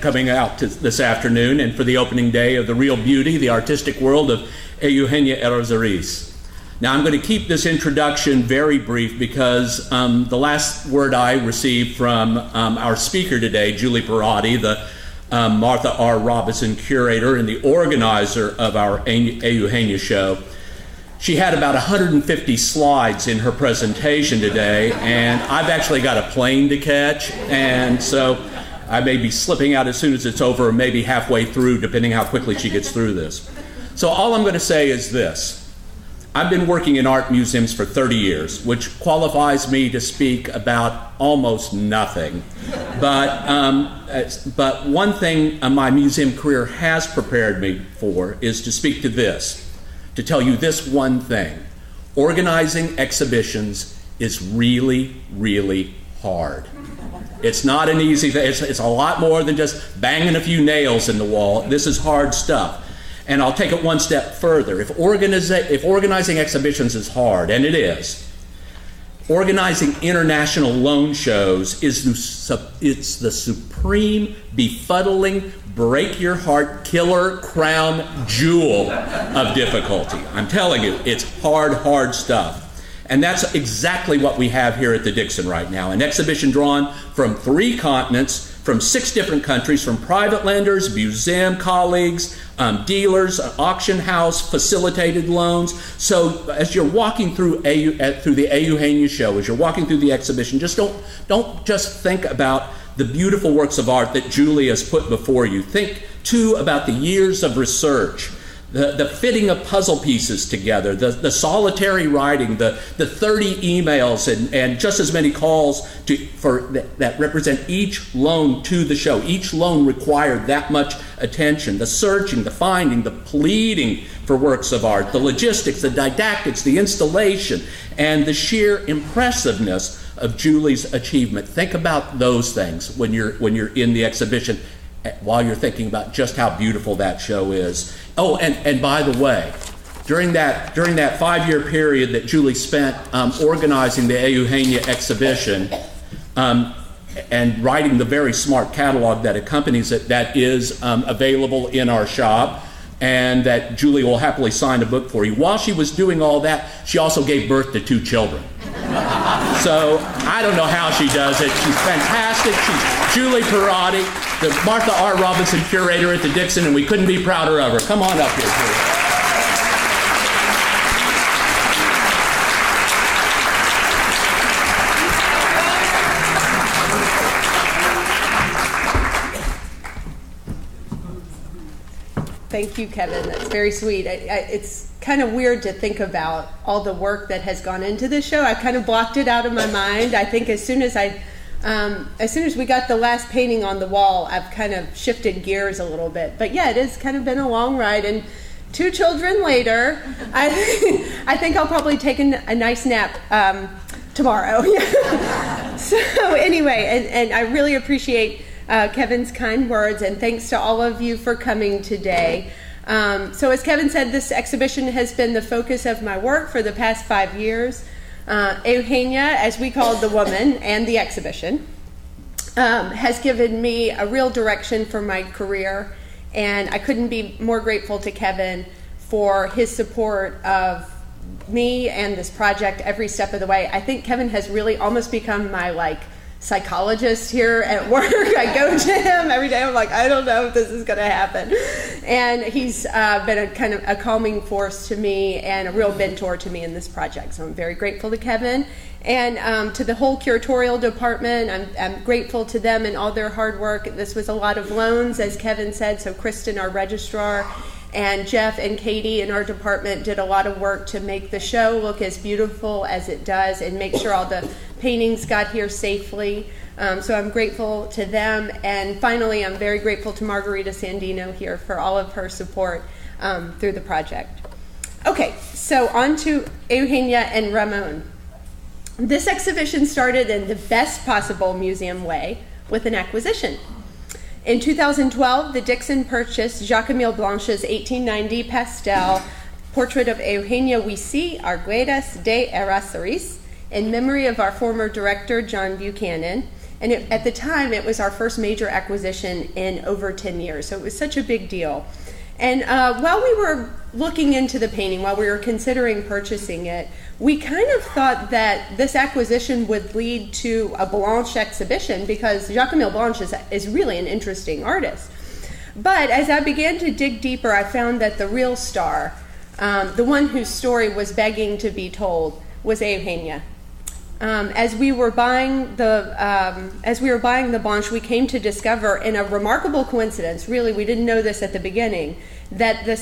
coming out this afternoon and for the opening day of the real beauty, the artistic world of Arratia-Erazuris. Now, I'm going to keep this introduction very brief because the last word I received from our speaker today, Julie Pierotti, the Martha R. Robinson Curator and the organizer of our Eugenia show, she had about 150 slides in her presentation today, and I've actually got a plane to catch, and so I may be slipping out as soon as it's over, or maybe halfway through, depending how quickly she gets through this. So all I'm going to say is this. I've been working in art museums for 30 years, which qualifies me to speak about almost nothing. But one thing my museum career has prepared me for is to speak to this, to tell you this one thing. Organizing exhibitions is really, really hard. It's not an easy thing. It's a lot more than just banging a few nails in the wall. This is hard stuff. And I'll take it one step further. If organizing exhibitions is hard, and it is, organizing international loan shows is the supreme, befuddling, break your heart, killer crown jewel of difficulty. I'm telling you, it's hard, hard stuff. And that's exactly what we have here at the Dixon right now. An exhibition drawn from 3 continents, from 6 different countries, from private lenders, museum colleagues, dealers, an auction house, facilitated loans. So as you're walking through the Eugenia show, as you're walking through the exhibition, just don't just think about the beautiful works of art that Julie has put before you. Think too about the years of research, the fitting of puzzle pieces together, the solitary writing, the 30 emails and just as many calls that represent each loan to the show. Each loan required that much attention, the searching, the finding, the pleading for works of art, the logistics, the didactics, the installation, and the sheer impressiveness of Julie's achievement. Think about those things when you're in the exhibition, while you're thinking about just how beautiful that show is. Oh, and by the way, during that 5-year period that Julie spent organizing the Eugenia exhibition and writing the very smart catalog that accompanies it, that is available in our shop, and that Julie will happily sign a book for you. While she was doing all that, she also gave birth to 2 children. So I don't know how she does it. She's fantastic. She's Julie Pierotti, the Martha R. Robinson Curator at the Dixon, and we couldn't be prouder of her. Come on up here, Julie. Thank you, Kevin. That's very sweet. It's kind of weird to think about all the work that has gone into this show. I kind of blocked it out of my mind. I think as soon as we got the last painting on the wall, I've kind of shifted gears a little bit. But yeah, it has kind of been a long ride. And 2 children later, I think I'll probably take a nice nap tomorrow. So anyway, and I really appreciate Kevin's kind words, and thanks to all of you for coming today. So as Kevin said, this exhibition has been the focus of my work for the past 5 years. Eugenia, as we called the woman, and the exhibition, has given me a real direction for my career, and I couldn't be more grateful to Kevin for his support of me and this project every step of the way. I think Kevin has really almost become my psychologist here at work. I go to him every day. I'm like, I don't know if this is going to happen. And he's been a kind of a calming force to me and a real mentor to me in this project. So I'm very grateful to Kevin and to the whole curatorial department. I'm grateful to them and all their hard work. This was a lot of loans, as Kevin said. So Kristen, our registrar, and Jeff and Katie in our department did a lot of work to make the show look as beautiful as it does and make sure all the paintings got here safely. So I'm grateful to them. And finally, I'm very grateful to Margarita Sandino here for all of her support through the project. Okay, so on to Eugenia and Ramon. This exhibition started in the best possible museum way with an acquisition. In 2012, the Dixon purchased Jacques-Émile Blanche's 1890 pastel portrait of Eugenia Huissy, Arguedas de Erazuris, in memory of our former director, John Buchanan, And at the time, it was our first major acquisition in over 10 years. So it was such a big deal. And while we were looking into the painting, while we were considering purchasing it, we kind of thought that this acquisition would lead to a Blanche exhibition, because Jacques-Emile Blanche is really an interesting artist. But as I began to dig deeper, I found that the real star, the one whose story was begging to be told, was Eugenia. As we were buying the Blanche, we came to discover, in a remarkable coincidence, really we didn't know this at the beginning, that the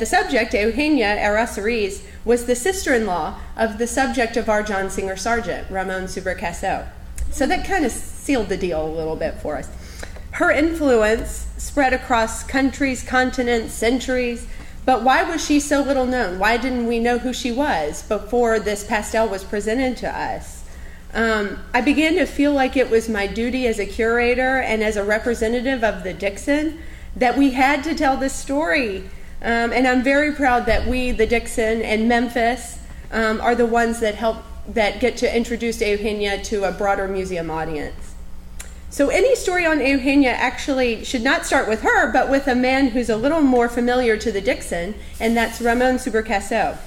subject, Arratia-Erazuris, was the sister-in-law of the subject of our John Singer Sargent, Ramon sur Picasso. So that kind of sealed the deal a little bit for us. Her influence spread across countries, continents, centuries. But why was she so little known? Why didn't we know who she was before this pastel was presented to us? I began to feel like it was my duty as a curator and as a representative of the Dixon that we had to tell this story. And I'm very proud that we, the Dixon and Memphis, are the ones that get to introduce Eugenia to a broader museum audience. So any story on Eugenia actually should not start with her, but with a man who's a little more familiar to the Dixon, and that's Ramon sur Picasso.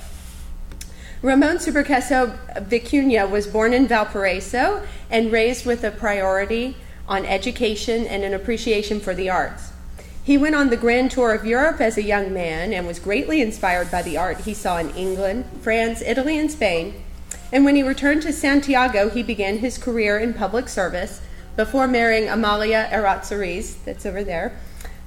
Ramon sur Picasso Vicuña was born in Valparaiso and raised with a priority on education and an appreciation for the arts. He went on the grand tour of Europe as a young man and was greatly inspired by the art he saw in England, France, Italy, and Spain. And when he returned to Santiago, he began his career in public service before marrying Arratia-Erazuris, that's over there,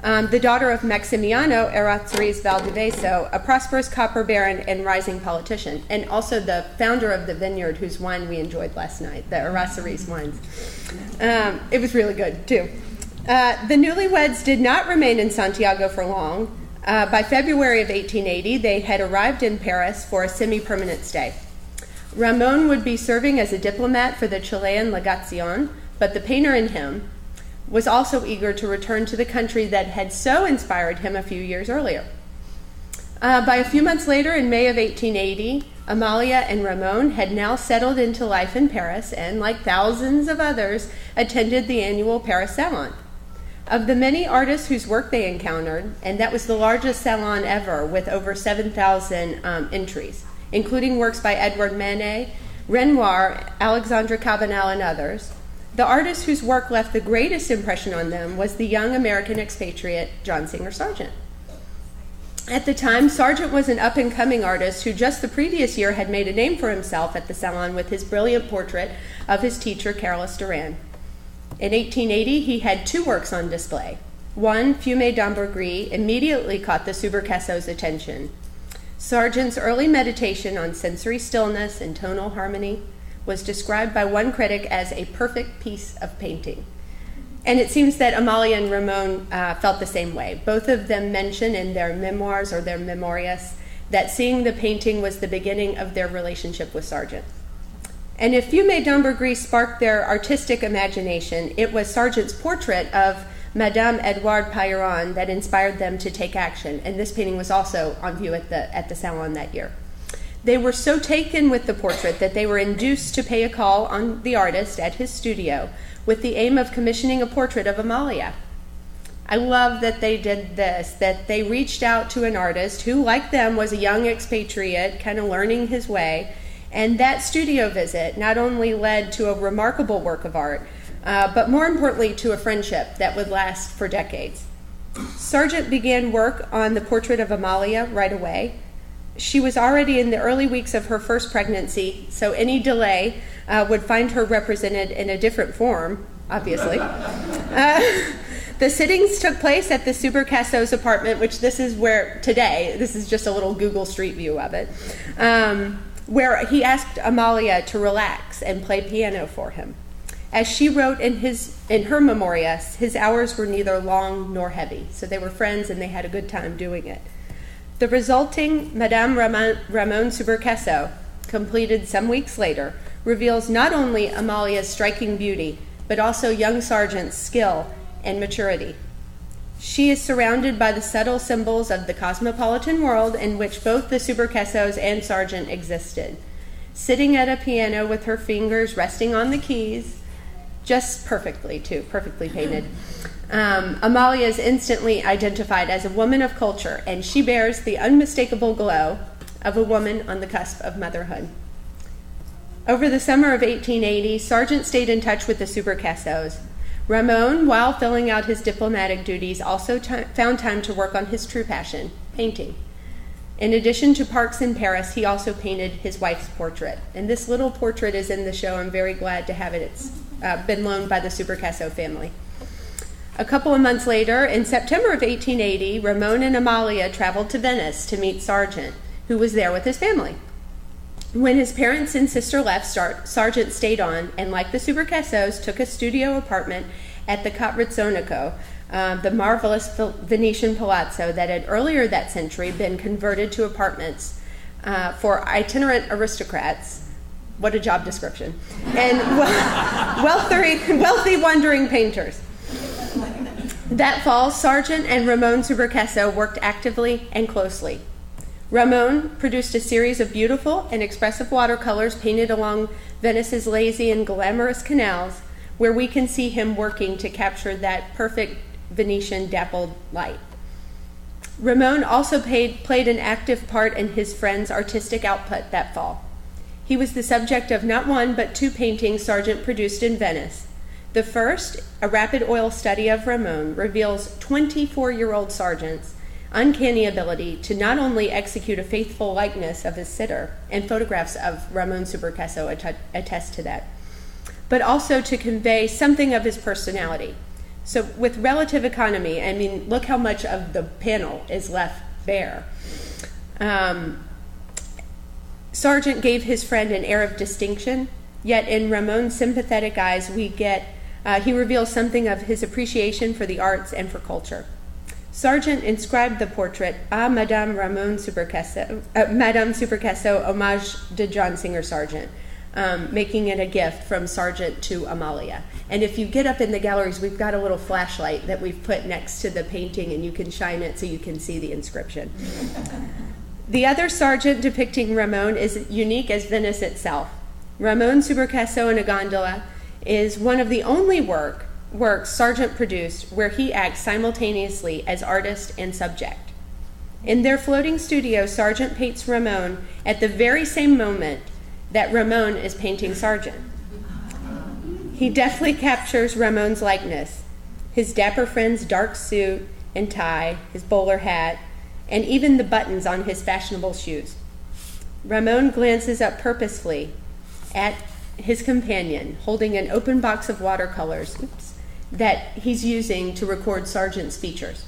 the daughter of Maximiano Erazuris Valdivieso, a prosperous copper baron and rising politician, and also the founder of the vineyard whose wine we enjoyed last night, the Erazuris wines. It was really good, too. The newlyweds did not remain in Santiago for long. By February of 1880, they had arrived in Paris for a semi-permanent stay. Ramon would be serving as a diplomat for the Chilean Legación, but the painter in him was also eager to return to the country that had so inspired him a few years earlier. By a few months later, in May of 1880, Amalia and Ramon had now settled into life in Paris and, like thousands of others, attended the annual Paris Salon. Of the many artists whose work they encountered, and that was the largest salon ever with over 7,000 entries, including works by Edouard Manet, Renoir, Alexandre Cabanel, and others, the artist whose work left the greatest impression on them was the young American expatriate John Singer Sargent. At the time, Sargent was an up-and-coming artist who just the previous year had made a name for himself at the Salon with his brilliant portrait of his teacher, Carolus Duran. In 1880, he had two works on display. One, Fumée d'Ambergris, immediately caught the Picaso's attention. Sargent's early meditation on sensory stillness and tonal harmony was described by one critic as a perfect piece of painting. And it seems that Amalia and Ramon felt the same way. Both of them mention in their memoirs or their memorias that seeing the painting was the beginning of their relationship with Sargent. And if Fumée d'Ambergris sparked their artistic imagination, it was Sargent's portrait of Madame Edouard Peyron that inspired them to take action. And this painting was also on view at the Salon that year. They were so taken with the portrait that they were induced to pay a call on the artist at his studio with the aim of commissioning a portrait of Amalia. I love that they did this, that they reached out to an artist who, like them, was a young expatriate, kind of learning his way, and that studio visit not only led to a remarkable work of art, but more importantly to a friendship that would last for decades. Sargent began work on the portrait of Amalia right away. She was already in the early weeks of her first pregnancy, so any delay would find her represented in a different form, obviously. The sittings took place at the Picasso's apartment, which this is just a little Google Street View of it, where he asked Amalia to relax and play piano for him. As she wrote in her memorias, his hours were neither long nor heavy, so they were friends and they had a good time doing it. The resulting Madame Ramon sur Picasso, completed some weeks later, reveals not only Amalia's striking beauty, but also young Sargent's skill and maturity. She is surrounded by the subtle symbols of the cosmopolitan world in which both the Picassos and Sargent existed. Sitting at a piano with her fingers resting on the keys, just perfectly, too, perfectly painted. Amalia is instantly identified as a woman of culture, and she bears the unmistakable glow of a woman on the cusp of motherhood. Over the summer of 1880, Sargent stayed in touch with the Supercassos. Ramon, while filling out his diplomatic duties, also found time to work on his true passion, painting. In addition to parks in Paris, he also painted his wife's portrait. And this little portrait is in the show. I'm very glad to have it. It's been loaned by the Supercasso family. A couple of months later, in September of 1880, Ramon and Amalia traveled to Venice to meet Sargent, who was there with his family. When his parents and sister left, Sargent stayed on, and like the Supercassos, took a studio apartment at the Caprizzonico, the marvelous Venetian palazzo that had earlier that century been converted to apartments for itinerant aristocrats. What a job description. And wealthy wandering painters. That fall, Sargent and Ramon Supercasso worked actively and closely. Ramon produced a series of beautiful and expressive watercolors painted along Venice's lazy and glamorous canals, where we can see him working to capture that perfect Venetian dappled light. Ramon also played an active part in his friend's artistic output that fall. He was the subject of not one but two paintings Sargent produced in Venice. The first, a rapid oil study of Ramon, reveals 24-year-old Sargent's uncanny ability to not only execute a faithful likeness of his sitter, and photographs of Ramon Supercasso attest to that, but also to convey something of his personality. So with relative economy, I mean, look how much of the panel is left bare. Sargent gave his friend an air of distinction, yet in Ramon's sympathetic eyes, he reveals something of his appreciation for the arts and for culture. Sargent inscribed the portrait "A Madame Supercasso, homage de John Singer Sargent," making it a gift from Sargent to Amalia. And if you get up in the galleries, we've got a little flashlight that we've put next to the painting, and you can shine it so you can see the inscription. The other Sargent depicting Ramon is unique as Venice itself. Ramon Supercasso in a gondola is one of the only works Sargent produced where he acts simultaneously as artist and subject. In their floating studio, Sargent paints Ramon at the very same moment that Ramon is painting Sargent. He deftly captures Ramon's likeness, his dapper friend's dark suit and tie, his bowler hat, and even the buttons on his fashionable shoes. Ramon glances up purposefully at his companion, holding an open box of watercolors that he's using to record Sargent's features.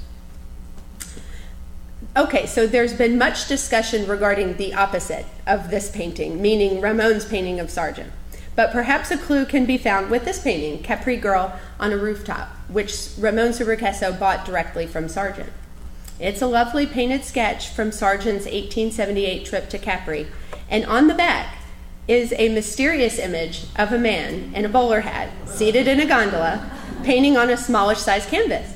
Okay, so there's been much discussion regarding the opposite of this painting, meaning Ramon's painting of Sargent. But perhaps a clue can be found with this painting, Capri Girl on a Rooftop, which Ramon Supercasso bought directly from Sargent. It's a lovely painted sketch from Sargent's 1878 trip to Capri, and on the back is a mysterious image of a man in a bowler hat, seated in a gondola, painting on a smallish size canvas.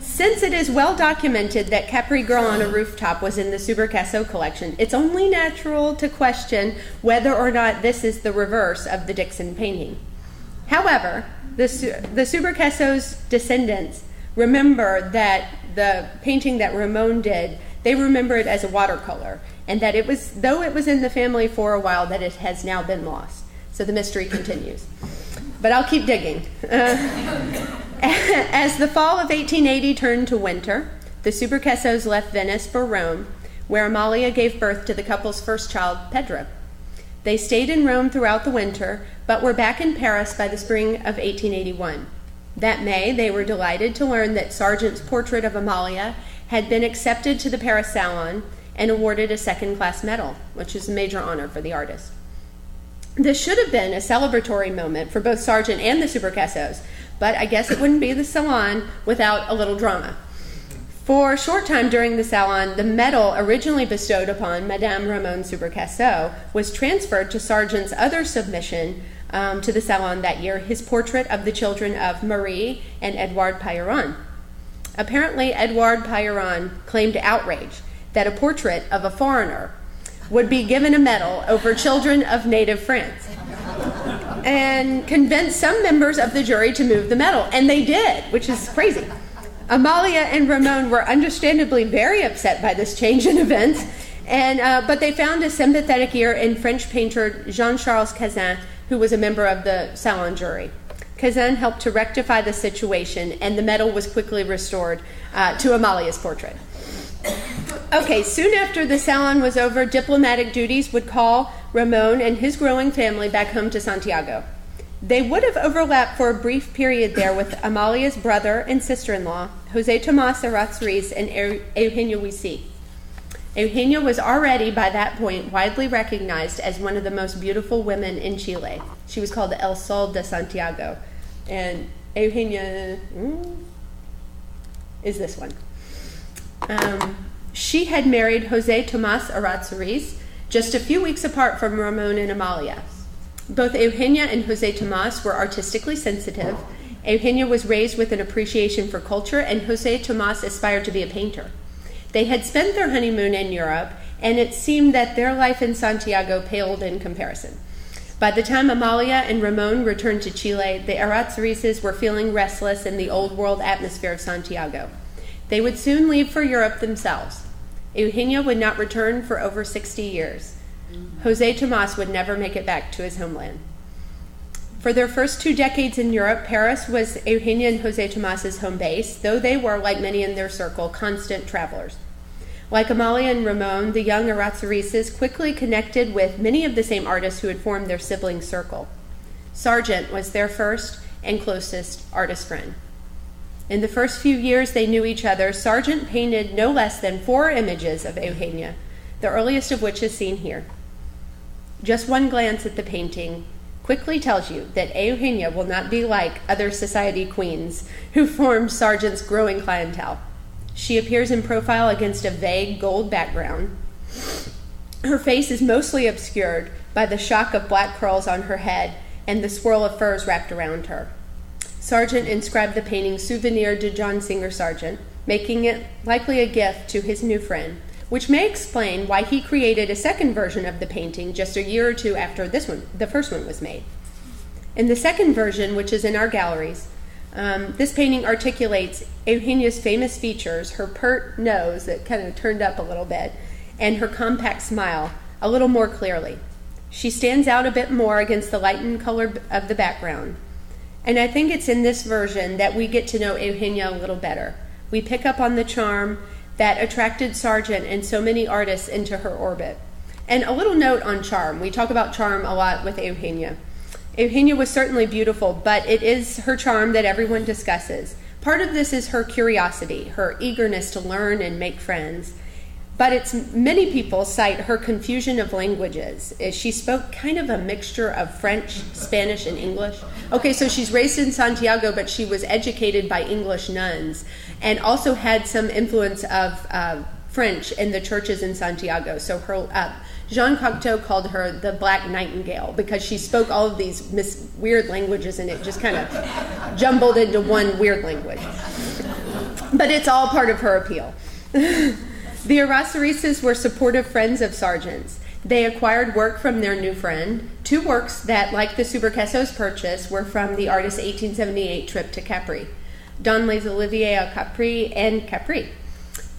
Since it is well documented that Capri Girl on a Rooftop was in the Supercasso collection, it's only natural to question whether or not this is the reverse of the Dixon painting. However, the Supercasso's descendants remember that the painting that Ramon did, they remember it as a watercolor, and that it was, though it was in the family for a while, that it has now been lost. So the mystery continues. But I'll keep digging. As the fall of 1880 turned to winter, the Supercassos left Venice for Rome, where Amalia gave birth to the couple's first child, Pedro. They stayed in Rome throughout the winter, but were back in Paris by the spring of 1881. That May, they were delighted to learn that Sargent's portrait of Amalia had been accepted to the Paris Salon and awarded a second-class medal, which is a major honor for the artist. This should have been a celebratory moment for both Sargent and the Supercassos, but I guess it wouldn't be the Salon without a little drama. For a short time during the Salon, the medal originally bestowed upon Madame Ramon Supercasso was transferred to Sargent's other submission to the Salon that year, his portrait of the children of Marie and Edouard Pierron. Apparently, Edouard Pierron claimed outrage that a portrait of a foreigner would be given a medal over children of native France. and convinced some members of the jury to move the medal. And they did, which is crazy. Amalia and Ramon were understandably very upset by this change in events, but they found a sympathetic ear in French painter Jean-Charles Cazin, who was a member of the Salon jury. Cazin helped to rectify the situation, and the medal was quickly restored to Amalia's portrait. Okay, soon after the Salon was over, diplomatic duties would call Ramon and his growing family back home to Santiago. They would have overlapped for a brief period there with Amalia's brother and sister-in-law, Jose Tomas Errazuris and Eugenia Huisi. Eugenia was already, by that point, widely recognized as one of the most beautiful women in Chile. She was called El Sol de Santiago. And Eugenia is this one. She had married Jose Tomas Errazuris just a few weeks apart from Ramon and Amalia. Both Eugenia and Jose Tomas were artistically sensitive. Eugenia was raised with an appreciation for culture, and Jose Tomas aspired to be a painter. They had spent their honeymoon in Europe, and it seemed that their life in Santiago paled in comparison. By the time Amalia and Ramon returned to Chile, the Errazurises were feeling restless in the old world atmosphere of Santiago. They would soon leave for Europe themselves. Eugenia would not return for over 60 years. Jose Tomas would never make it back to his homeland. For their first 2 decades in Europe, Paris was Eugenia and Jose Tomas's home base, though they were, like many in their circle, constant travelers. Like Amalia and Ramon, the young Errazurises quickly connected with many of the same artists who had formed their sibling circle. Sargent was their first and closest artist friend. In the first few years they knew each other, Sargent painted no less than 4 images of Eugenia, the earliest of which is seen here. Just one glance at the painting quickly tells you that Eugenia will not be like other society queens who formed Sargent's growing clientele. She appears in profile against a vague gold background. Her face is mostly obscured by the shock of black curls on her head and the swirl of furs wrapped around her. Sargent inscribed the painting Souvenir de John Singer Sargent, making it likely a gift to his new friend, which may explain why he created a second version of the painting just a year or 2 after the first one was made. In the second version, which is in our galleries, this painting articulates Eugenia's famous features, her pert nose that kind of turned up a little bit, and her compact smile a little more clearly. She stands out a bit more against the lightened color of the background. And I think it's in this version that we get to know Eugenia a little better. We pick up on the charm that attracted Sargent and so many artists into her orbit. And a little note on charm. We talk about charm a lot with Eugenia. Eugenia was certainly beautiful, but it is her charm that everyone discusses. Part of this is her curiosity, her eagerness to learn and make friends. But many people cite her confusion of languages. She spoke kind of a mixture of French, Spanish, and English. Okay, so she's raised in Santiago, but she was educated by English nuns and also had some influence of French in the churches in Santiago. So Jean Cocteau called her the Black Nightingale because she spoke all of these weird languages and it just kind of jumbled into one weird language. But it's all part of her appeal. The Errazurises were supportive friends of Sargent's. They acquired work from their new friend, 2 works that, like the Subercasos purchase, were from the artist's 1878 trip to Capri, Dans les Oliviers à Capri and Capri.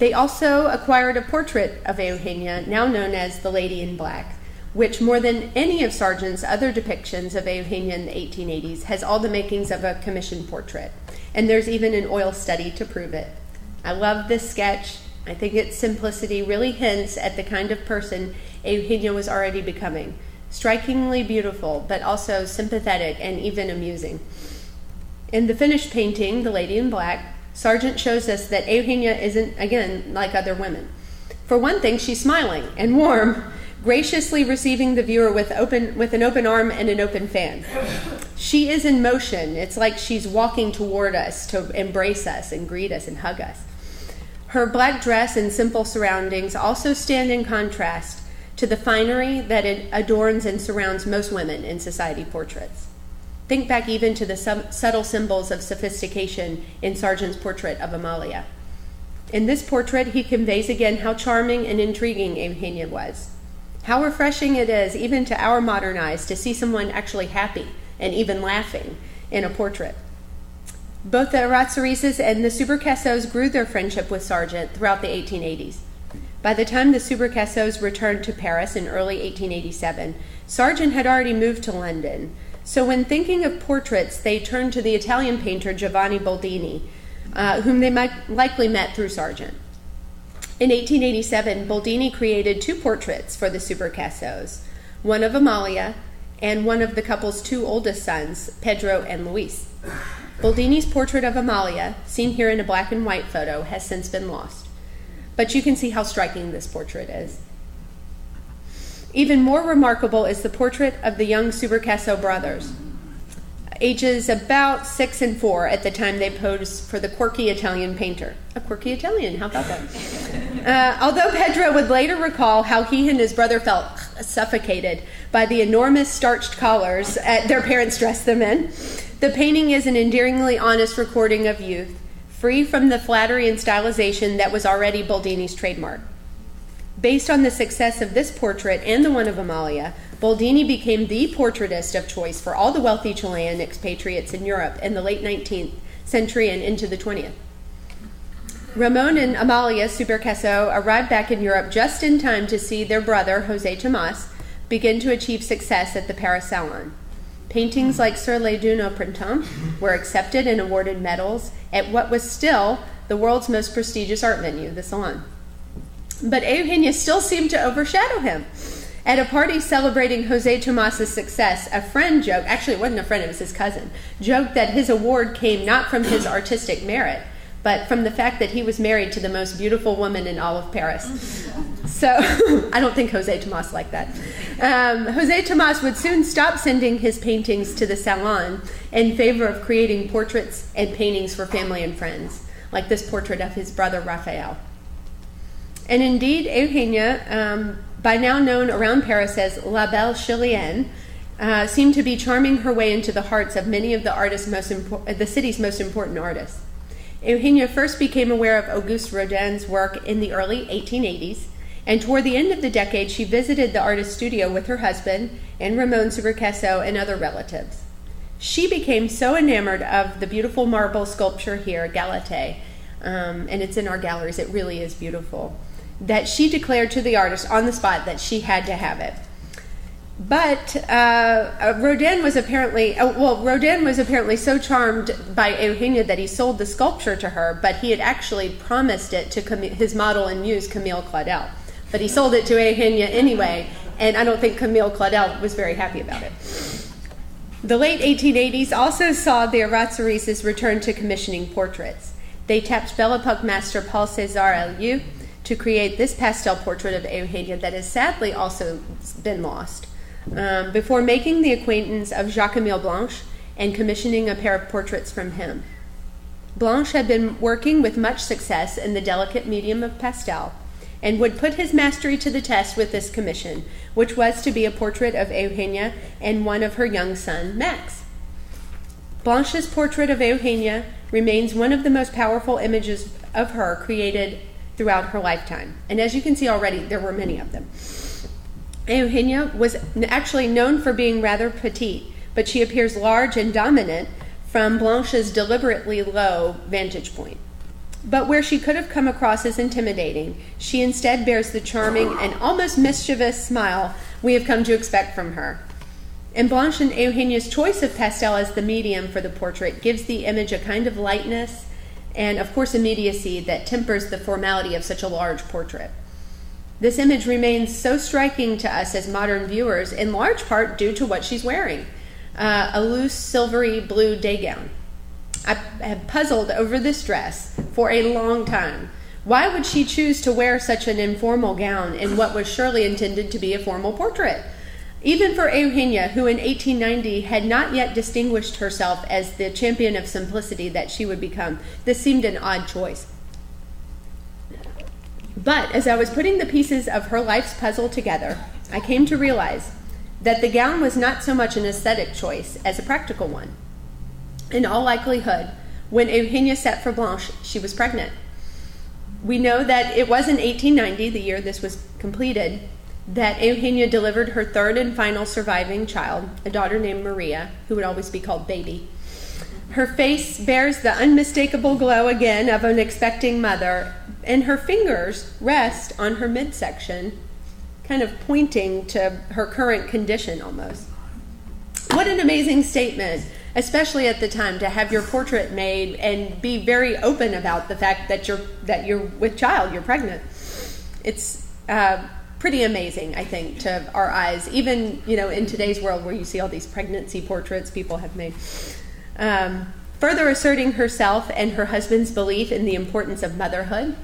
They also acquired a portrait of Eugenia, now known as the Lady in Black, which more than any of Sargent's other depictions of Eugenia in the 1880s has all the makings of a commissioned portrait. And there's even an oil study to prove it. I love this sketch. I think its simplicity really hints at the kind of person Eugenia was already becoming. Strikingly beautiful, but also sympathetic and even amusing. In the finished painting, The Lady in Black, Sargent shows us that Eugenia isn't, again, like other women. For one thing, she's smiling and warm, graciously receiving the viewer with an open arm and an open fan. She is in motion. It's like she's walking toward us to embrace us and greet us and hug us. Her black dress and simple surroundings also stand in contrast to the finery that it adorns and surrounds most women in society portraits. Think back even to the subtle symbols of sophistication in Sargent's portrait of Amalia. In this portrait, he conveys again how charming and intriguing Eugenia was. How refreshing it is, even to our modern eyes, to see someone actually happy, and even laughing in a portrait. Both the Arratia-Erazuris and the Picassos grew their friendship with Sargent throughout the 1880s. By the time the Picassos returned to Paris in early 1887, Sargent had already moved to London. So when thinking of portraits, they turned to the Italian painter Giovanni Boldini, whom they likely met through Sargent. In 1887, Boldini created 2 portraits for the Picassos, one of Amalia and one of the couple's 2 oldest sons, Pedro and Luis. Boldini's portrait of Amalia, seen here in a black and white photo, has since been lost. But you can see how striking this portrait is. Even more remarkable is the portrait of the young Picasso brothers, ages about 6 and 4 at the time they posed for the quirky Italian painter. A quirky Italian, how about that? Although Pedro would later recall how he and his brother felt suffocated by the enormous starched collars their parents dressed them in, the painting is an endearingly honest recording of youth, free from the flattery and stylization that was already Boldini's trademark. Based on the success of this portrait and the one of Amalia, Boldini became the portraitist of choice for all the wealthy Chilean expatriates in Europe in the late 19th century and into the 20th. Ramon and Amalia Picasso arrived back in Europe just in time to see their brother, José Tomás, begin to achieve success at the Paris Salon. Paintings like Sur les Dunes au Printemps were accepted and awarded medals at what was still the world's most prestigious art venue, the Salon. But Eugenia still seemed to overshadow him. At a party celebrating José Tomás's success, a friend joked, actually it wasn't a friend, it was his cousin, joked that his award came not from his artistic merit, but from the fact that he was married to the most beautiful woman in all of Paris. So, I don't think José Tomás liked that. José Tomás would soon stop sending his paintings to the Salon in favor of creating portraits and paintings for family and friends, like this portrait of his brother Raphael. And indeed, Eugenia, by now known around Paris as La Belle Chilienne, seemed to be charming her way into the hearts of many of the city's most important artists. Eugenia first became aware of Auguste Rodin's work in the early 1880s, and toward the end of the decade, she visited the artist's studio with her husband and Ramon Picasso and other relatives. She became so enamored of the beautiful marble sculpture here, Galate, and it's in our galleries, it really is beautiful, that she declared to the artist on the spot that she had to have it. But Rodin was apparently so charmed by Eugenia that he sold the sculpture to her, but he had actually promised it to his model and muse, Camille Claudel. But he sold it to Eugenia anyway, and I don't think Camille Claudel was very happy about it. The late 1880s also saw the Arratia-Erazuris return to commissioning portraits. They tapped Belle Epoque master Paul César Elieu to create this pastel portrait of Eugenia that has sadly also been lost, before making the acquaintance of Jacques-Émile Blanche and commissioning a pair of portraits from him. Blanche had been working with much success in the delicate medium of pastel and would put his mastery to the test with this commission, which was to be a portrait of Eugenia and one of her young son, Max. Blanche's portrait of Eugenia remains one of the most powerful images of her created throughout her lifetime. And as you can see already, there were many of them. Eugenia was actually known for being rather petite, but she appears large and dominant from Blanche's deliberately low vantage point. But where she could have come across as intimidating, she instead bears the charming and almost mischievous smile we have come to expect from her. And Blanche and Eugenia's choice of pastel as the medium for the portrait gives the image a kind of lightness and, of course, immediacy that tempers the formality of such a large portrait. This image remains so striking to us as modern viewers, in large part due to what she's wearing, a loose, silvery blue day gown. I have puzzled over this dress for a long time. Why would she choose to wear such an informal gown in what was surely intended to be a formal portrait? Even for Eugenia, who in 1890 had not yet distinguished herself as the champion of simplicity that she would become, this seemed an odd choice. But as I was putting the pieces of her life's puzzle together, I came to realize that the gown was not so much an aesthetic choice as a practical one. In all likelihood, when Eugenia sat for Blanche, she was pregnant. We know that it was in 1890, the year this was completed, that Eugenia delivered her third and final surviving child, a daughter named Maria, who would always be called Baby. Her face bears the unmistakable glow again of an expecting mother, and her fingers rest on her midsection, kind of pointing to her current condition almost. What an amazing statement, especially at the time, to have your portrait made and be very open about the fact that you're with child, you're pregnant. It's pretty amazing, I think, to our eyes, even in today's world where you see all these pregnancy portraits people have made. Further asserting herself and her husband's belief in the importance of motherhood,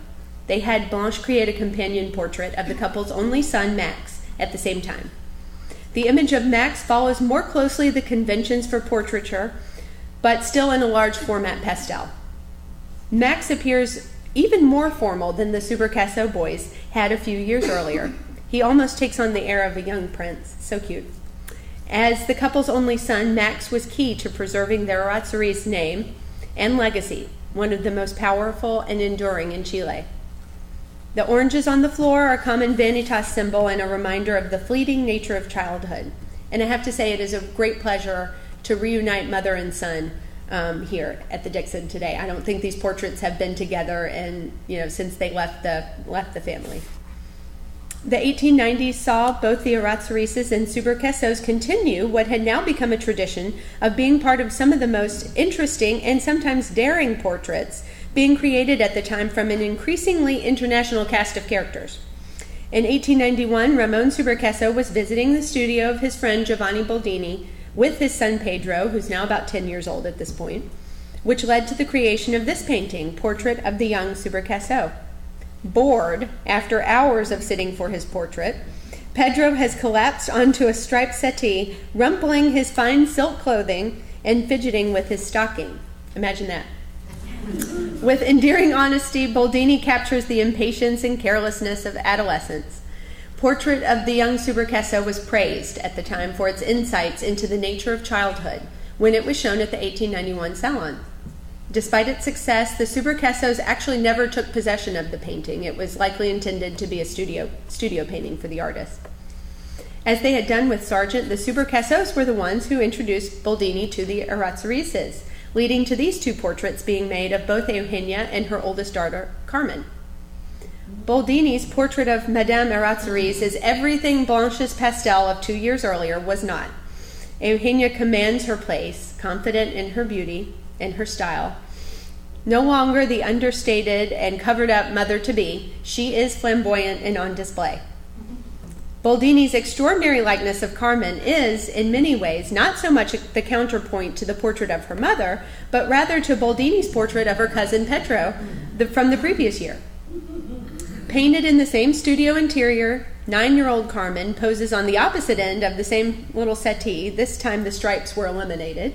they had Blanche create a companion portrait of the couple's only son, Max, at the same time. The image of Max follows more closely the conventions for portraiture, but still in a large format pastel. Max appears even more formal than the Picasso boys had a few years earlier. He almost takes on the air of a young prince. So cute. As the couple's only son, Max was key to preserving the Erazuris name and legacy, one of the most powerful and enduring in Chile. The oranges on the floor are a common Vanitas symbol and a reminder of the fleeting nature of childhood. And I have to say, it is a great pleasure to reunite mother and son here at the Dixon today. I don't think these portraits have been together since they left the family. The 1890s saw both the Errazurises and Picassos continue what had now become a tradition of being part of some of the most interesting and sometimes daring portraits being created at the time from an increasingly international cast of characters. In 1891, Ramon Picasso was visiting the studio of his friend Giovanni Boldini with his son Pedro, who's now about 10 years old at this point, which led to the creation of this painting, Portrait of the Young Picasso. Bored after hours of sitting for his portrait, Pedro has collapsed onto a striped settee, rumpling his fine silk clothing and fidgeting with his stocking. Imagine that. With endearing honesty, Boldini captures the impatience and carelessness of adolescence. Portrait of the Young Picasso was praised at the time for its insights into the nature of childhood when it was shown at the 1891 Salon. Despite its success, the Picassos actually never took possession of the painting. It was likely intended to be a studio painting for the artist. As they had done with Sargent, the Picassos were the ones who introduced Boldini to the Errazurises, leading to these two portraits being made of both Eugenia and her oldest daughter, Carmen. Boldini's portrait of Madame Erazuris is everything Blanche's pastel of 2 years earlier was not. Eugenia commands her place, confident in her beauty and her style. No longer the understated and covered-up mother-to-be, she is flamboyant and on display. Boldini's extraordinary likeness of Carmen is, in many ways, not so much the counterpoint to the portrait of her mother, but rather to Boldini's portrait of her cousin Pedro from the previous year. Painted in the same studio interior, 9-year-old Carmen poses on the opposite end of the same little settee. This time the stripes were eliminated.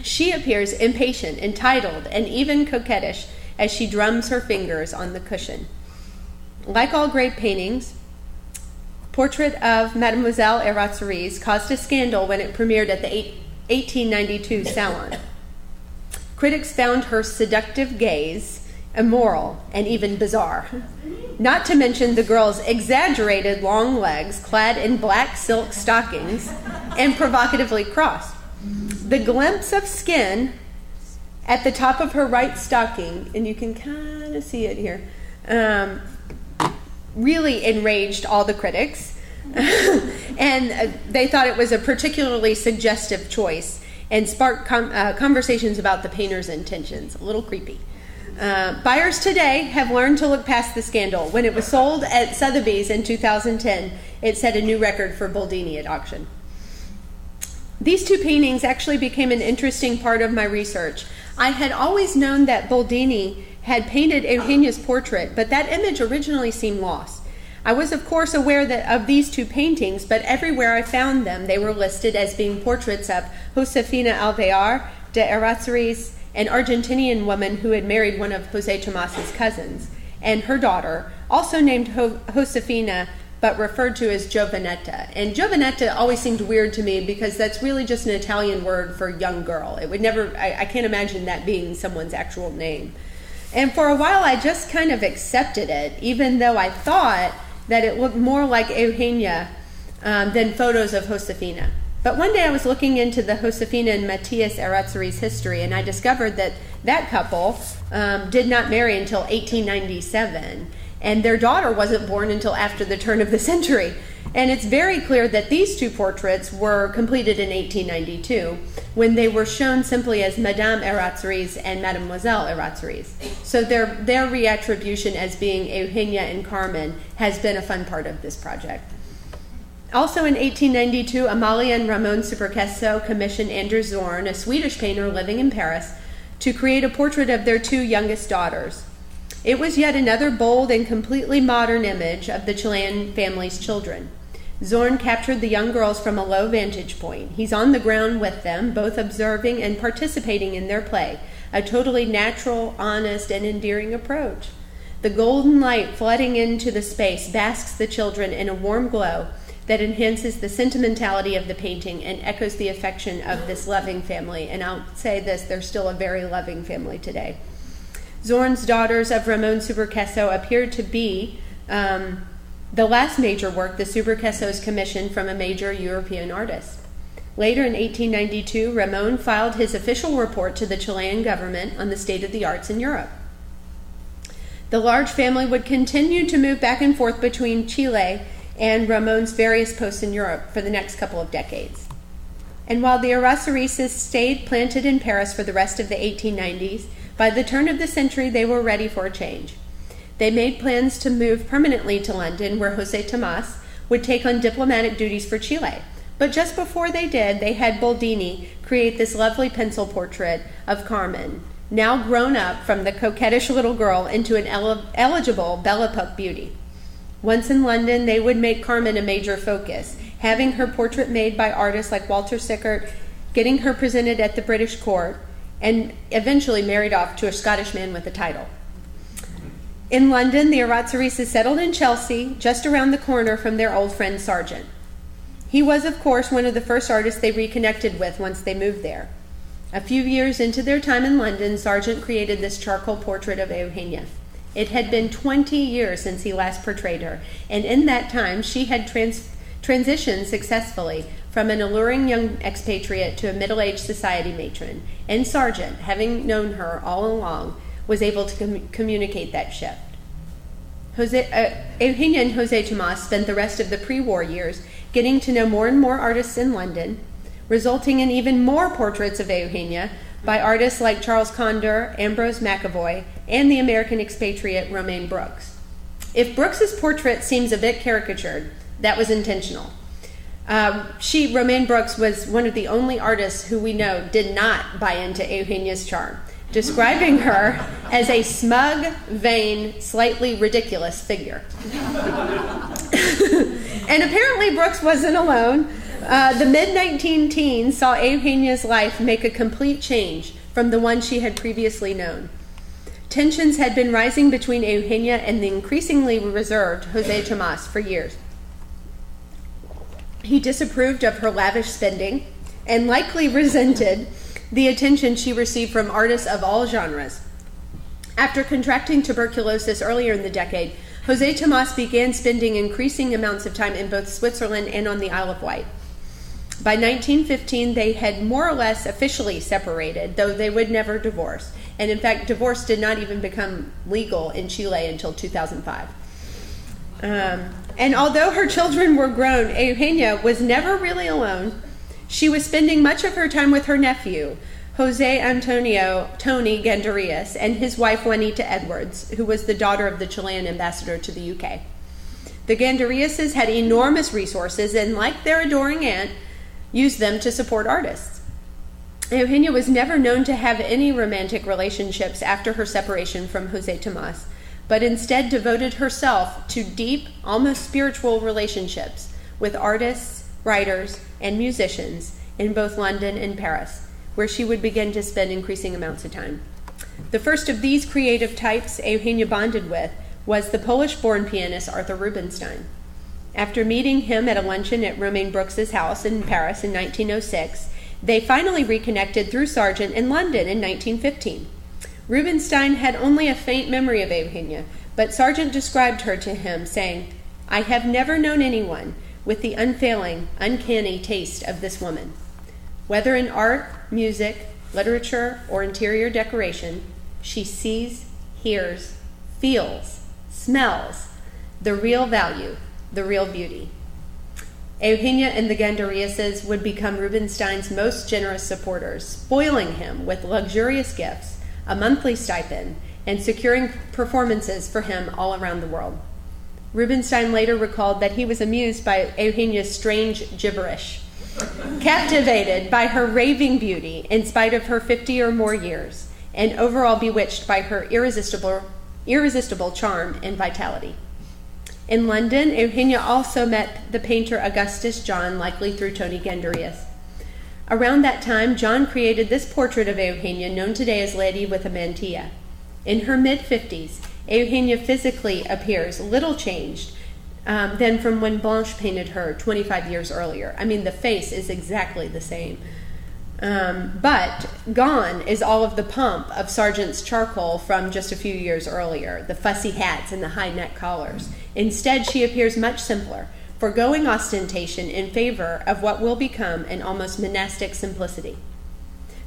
She appears impatient, entitled, and even coquettish as she drums her fingers on the cushion. Like all great paintings, Portrait of Mademoiselle Erazuris caused a scandal when it premiered at the 1892 Salon. Critics found her seductive gaze immoral and even bizarre. Not to mention the girl's exaggerated long legs clad in black silk stockings and provocatively crossed. The glimpse of skin at the top of her right stocking, and you can kind of see it here, really enraged all the critics. And they thought it was a particularly suggestive choice and sparked conversations about the painter's intentions. A little creepy. Buyers today have learned to look past the scandal. When it was sold at Sotheby's in 2010, it set a new record for Boldini at auction. These two paintings actually became an interesting part of my research. I had always known that Boldini had painted Eugenia's portrait, but that image originally seemed lost. I was, of course, aware of these two paintings, but everywhere I found them, they were listed as being portraits of Josefina Alvear de Erazuris, an Argentinian woman who had married one of Jose Tomas's cousins, and her daughter, also named Josefina, but referred to as Giovanetta. And Giovanetta always seemed weird to me because that's really just an Italian word for young girl. It would never, I can't imagine that being someone's actual name. And for a while I just kind of accepted it, even though I thought that it looked more like Eugenia than photos of Josefina. But one day I was looking into the Josefina and Arratia-Erazuris history, and I discovered that that couple did not marry until 1897, and their daughter wasn't born until after the turn of the century. And it's very clear that these two portraits were completed in 1892, when they were shown simply as Madame Erazuris and Mademoiselle-Erazuris. So their reattribution as being Eugenia and Carmen has been a fun part of this project. Also in 1892, Amalia and Ramon Supercesso commissioned Anders Zorn, a Swedish painter living in Paris, to create a portrait of their two youngest daughters. It was yet another bold and completely modern image of the Chilean family's children. Zorn captured the young girls from a low vantage point. He's on the ground with them, both observing and participating in their play, a totally natural, honest, and endearing approach. The golden light flooding into the space basks the children in a warm glow that enhances the sentimentality of the painting and echoes the affection of this loving family. And I'll say this, they're still a very loving family today. Zorn's daughters of Ramon Supercesso appeared to be the last major work the Supercessos commissioned from a major European artist. Later in 1892, Ramon filed his official report to the Chilean government on the state of the arts in Europe. The large family would continue to move back and forth between Chile and Ramon's various posts in Europe for the next couple of decades. And while the Erazuris stayed planted in Paris for the rest of the 1890s, by the turn of the century they were ready for a change. They made plans to move permanently to London, where José Tomás would take on diplomatic duties for Chile. But just before they did, they had Boldini create this lovely pencil portrait of Carmen, now grown up from the coquettish little girl into an eligible Belle Epoque beauty. Once in London, they would make Carmen a major focus, having her portrait made by artists like Walter Sickert, getting her presented at the British court, and eventually married off to a Scottish man with a title. In London, the Erazuris settled in Chelsea, just around the corner from their old friend Sargent. He was, of course, one of the first artists they reconnected with once they moved there. A few years into their time in London, Sargent created this charcoal portrait of Eugenia. It had been 20 years since he last portrayed her, and in that time she had transitioned successfully from an alluring young expatriate to a middle-aged society matron, and Sargent, having known her all along, was able to communicate that shift. Eugenia and José Tomás spent the rest of the pre-war years getting to know more and more artists in London, resulting in even more portraits of Eugenia by artists like Charles Condor, Ambrose McAvoy, and the American expatriate Romaine Brooks. If Brooks's portrait seems a bit caricatured, that was intentional. Romaine Brooks was one of the only artists who we know did not buy into Eugenia's charm, describing her as a smug, vain, slightly ridiculous figure. And apparently Brooks wasn't alone. The mid-19-teens saw Eugenia's life make a complete change from the one she had previously known. Tensions had been rising between Eugenia and the increasingly reserved José Tomás for years. He disapproved of her lavish spending and likely resented the attention she received from artists of all genres. After contracting tuberculosis earlier in the decade, José Tomás began spending increasing amounts of time in both Switzerland and on the Isle of Wight. By 1915, they had more or less officially separated, though they would never divorce. And in fact, divorce did not even become legal in Chile until 2005. And although her children were grown, Eugenia was never really alone. She was spending much of her time with her nephew, José Antonio Tony Gandarias, and his wife Juanita Edwards, who was the daughter of the Chilean ambassador to the UK. The Gandariases had enormous resources and, like their adoring aunt, used them to support artists. Eugenia was never known to have any romantic relationships after her separation from José Tomás, but instead devoted herself to deep, almost spiritual relationships with artists, writers, and musicians in both London and Paris, where she would begin to spend increasing amounts of time. The first of these creative types Eugenia bonded with was the Polish-born pianist Arthur Rubinstein. After meeting him at a luncheon at Romaine Brooks's house in Paris in 1906, they finally reconnected through Sargent in London in 1915. Rubinstein had only a faint memory of Eugenia, but Sargent described her to him, saying, I have never known anyone with the unfailing, uncanny taste of this woman. Whether in art, music, literature, or interior decoration, she sees, hears, feels, smells the real value, the real beauty. Eugenia and the Gandariases would become Rubinstein's most generous supporters, spoiling him with luxurious gifts, a monthly stipend, and securing performances for him all around the world. Rubinstein later recalled that he was amused by Eugenia's strange gibberish, captivated by her raving beauty in spite of her 50 or more years, and overall bewitched by her irresistible charm and vitality. In London, Eugenia also met the painter Augustus John, likely through Tony Gandarias. Around that time, John created this portrait of Eugenia, known today as Lady with a Mantilla. In her mid-50s, Eugenia physically appears little changed than from when Blanche painted her 25 years earlier. I mean, the face is exactly the same. But gone is all of the pomp of Sargent's charcoal from just a few years earlier, the fussy hats and the high neck collars. Instead, she appears much simpler, foregoing ostentation in favor of what will become an almost monastic simplicity.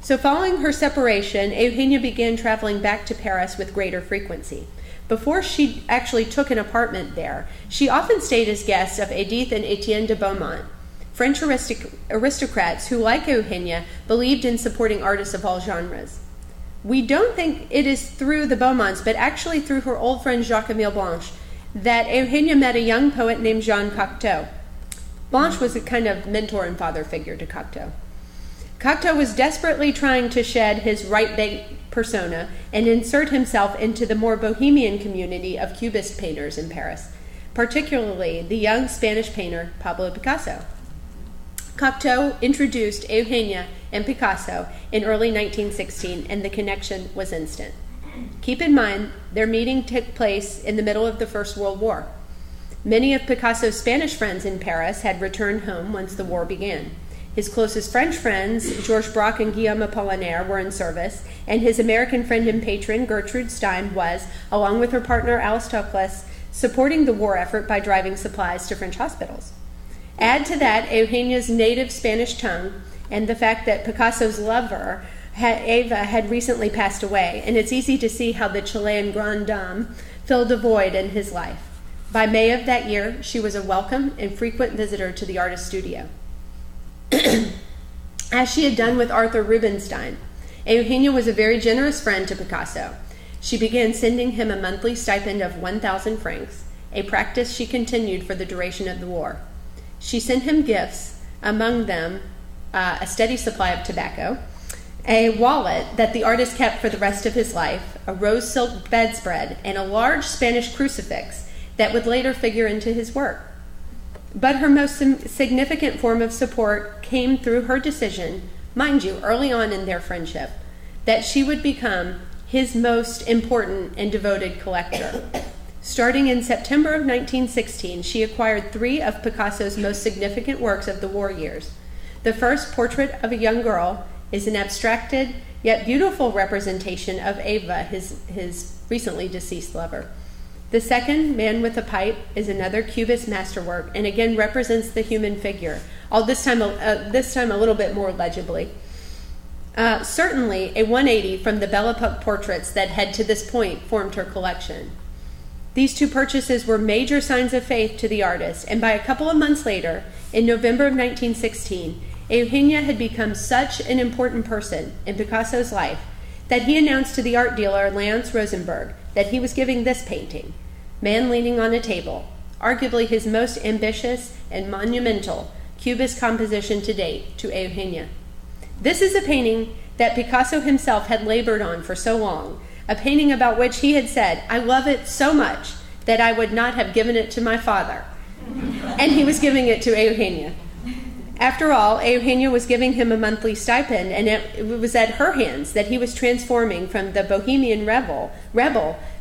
So following her separation, Eugenia began traveling back to Paris with greater frequency. Before she actually took an apartment there, she often stayed as guests of Edith and Etienne de Beaumont, French aristocrats who, like Eugenia, believed in supporting artists of all genres. We don't think it is through the Beaumonts, but actually through her old friend Jacques-Émile Blanche, that Eugenia met a young poet named Jean Cocteau. Blanche was a kind of mentor and father figure to Cocteau. Cocteau was desperately trying to shed his right-bent persona and insert himself into the more bohemian community of Cubist painters in Paris, particularly the young Spanish painter Pablo Picasso. Cocteau introduced Eugenia and Picasso in early 1916, and the connection was instant. Keep in mind, their meeting took place in the middle of the First World War. Many of Picasso's Spanish friends in Paris had returned home once the war began. His closest French friends, Georges Braque and Guillaume Apollinaire, were in service, and his American friend and patron, Gertrude Stein, was, along with her partner Alice Toklas, supporting the war effort by driving supplies to French hospitals. Add to that Eugenia's native Spanish tongue and the fact that Picasso's lover, Eva, had recently passed away, and it's easy to see how the Chilean grande dame filled a void in his life. By May of that year, she was a welcome and frequent visitor to the artist's studio. As she had done with Arthur Rubinstein, Eugenia was a very generous friend to Picasso. She began sending him a monthly stipend of 1,000 francs, a practice she continued for the duration of the war. She sent him gifts, among them a steady supply of tobacco, a wallet that the artist kept for the rest of his life, a rose silk bedspread, and a large Spanish crucifix that would later figure into his work. But her most significant form of support came through her decision, mind you, early on in their friendship, that she would become his most important and devoted collector. Starting in September of 1916, she acquired 3 of Picasso's most significant works of the war years. The first, Portrait of a Young Girl, is an abstracted yet beautiful representation of Eva, his recently deceased lover. The second, Man with a Pipe, is another Cubist masterwork and again represents the human figure, all this time a little bit more legibly. Certainly a 180 from the Belle Epoque portraits that had to this point formed her collection. These 2 purchases were major signs of faith to the artist, and by a couple of months later, in November of 1916, Eugenia had become such an important person in Picasso's life that he announced to the art dealer Lance Rosenberg that he was giving this painting, Man Leaning on a Table, arguably his most ambitious and monumental Cubist composition to date, to Eugenia. This is a painting that Picasso himself had labored on for so long, a painting about which he had said, "I love it so much that I would not have given it to my father." And he was giving it to Eugenia. After all, Eugenia was giving him a monthly stipend, and it was at her hands that he was transforming from the bohemian rebel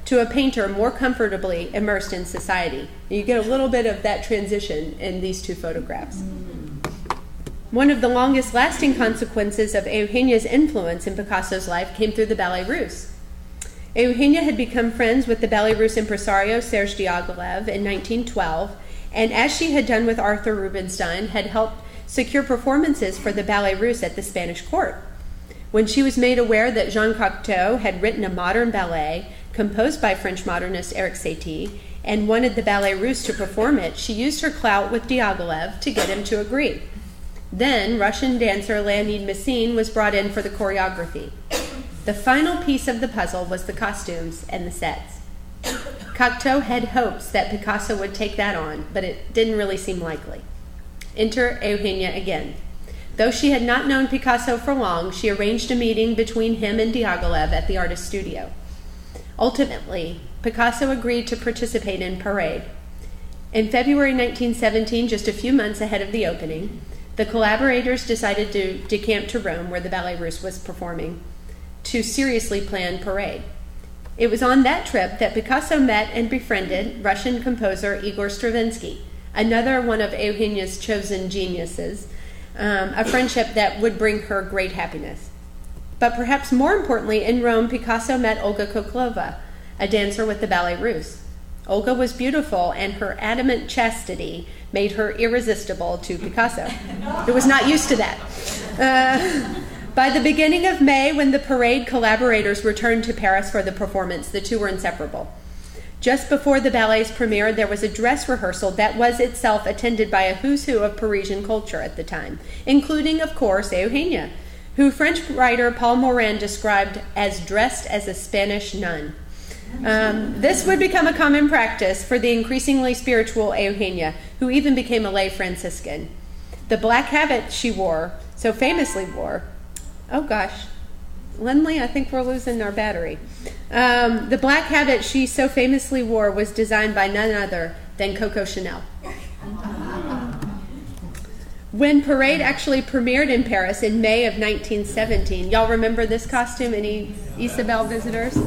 to a painter more comfortably immersed in society. You get a little bit of that transition in these 2 photographs. One of the longest lasting consequences of Eugenia's influence in Picasso's life came through the Ballet Russe. Eugenia had become friends with the Ballet Russe impresario Serge Diaghilev in 1912, and as she had done with Arthur Rubinstein, had helped secure performances for the Ballet Russe at the Spanish court. When she was made aware that Jean Cocteau had written a modern ballet composed by French modernist Eric Satie and wanted the Ballet Russe to perform it, she used her clout with Diaghilev to get him to agree. Then Russian dancer Leonid Messine was brought in for the choreography. The final piece of the puzzle was the costumes and the sets. Cocteau had hopes that Picasso would take that on, but it didn't really seem likely. Enter Eugenia again. Though she had not known Picasso for long, she arranged a meeting between him and Diaghilev at the artist's studio. Ultimately, Picasso agreed to participate in Parade. In February 1917, just a few months ahead of the opening, the collaborators decided to decamp to Rome, where the Ballet Russe was performing, to seriously plan Parade. It was on that trip that Picasso met and befriended Russian composer Igor Stravinsky, another one of Eugenia's chosen geniuses, a friendship that would bring her great happiness. But perhaps more importantly, in Rome, Picasso met Olga Koklova, a dancer with the Ballet Russe. Olga was beautiful, and her adamant chastity made her irresistible to Picasso, who was not used to that. By the beginning of May, when the Parade collaborators returned to Paris for the performance, the two were inseparable. Just before the ballet's premiere, there was a dress rehearsal that was itself attended by a who's who of Parisian culture at the time, including, of course, Eugenia, who French writer Paul Morand described as dressed as a Spanish nun. This would become a common practice for the increasingly spiritual Eugenia, who even became a lay Franciscan. The black habit she so famously wore, oh gosh, Lindley, I think we're losing our battery. The black habit she so famously wore was designed by none other than Coco Chanel. When Parade actually premiered in Paris in May of 1917, y'all remember this costume? Any Isabel visitors?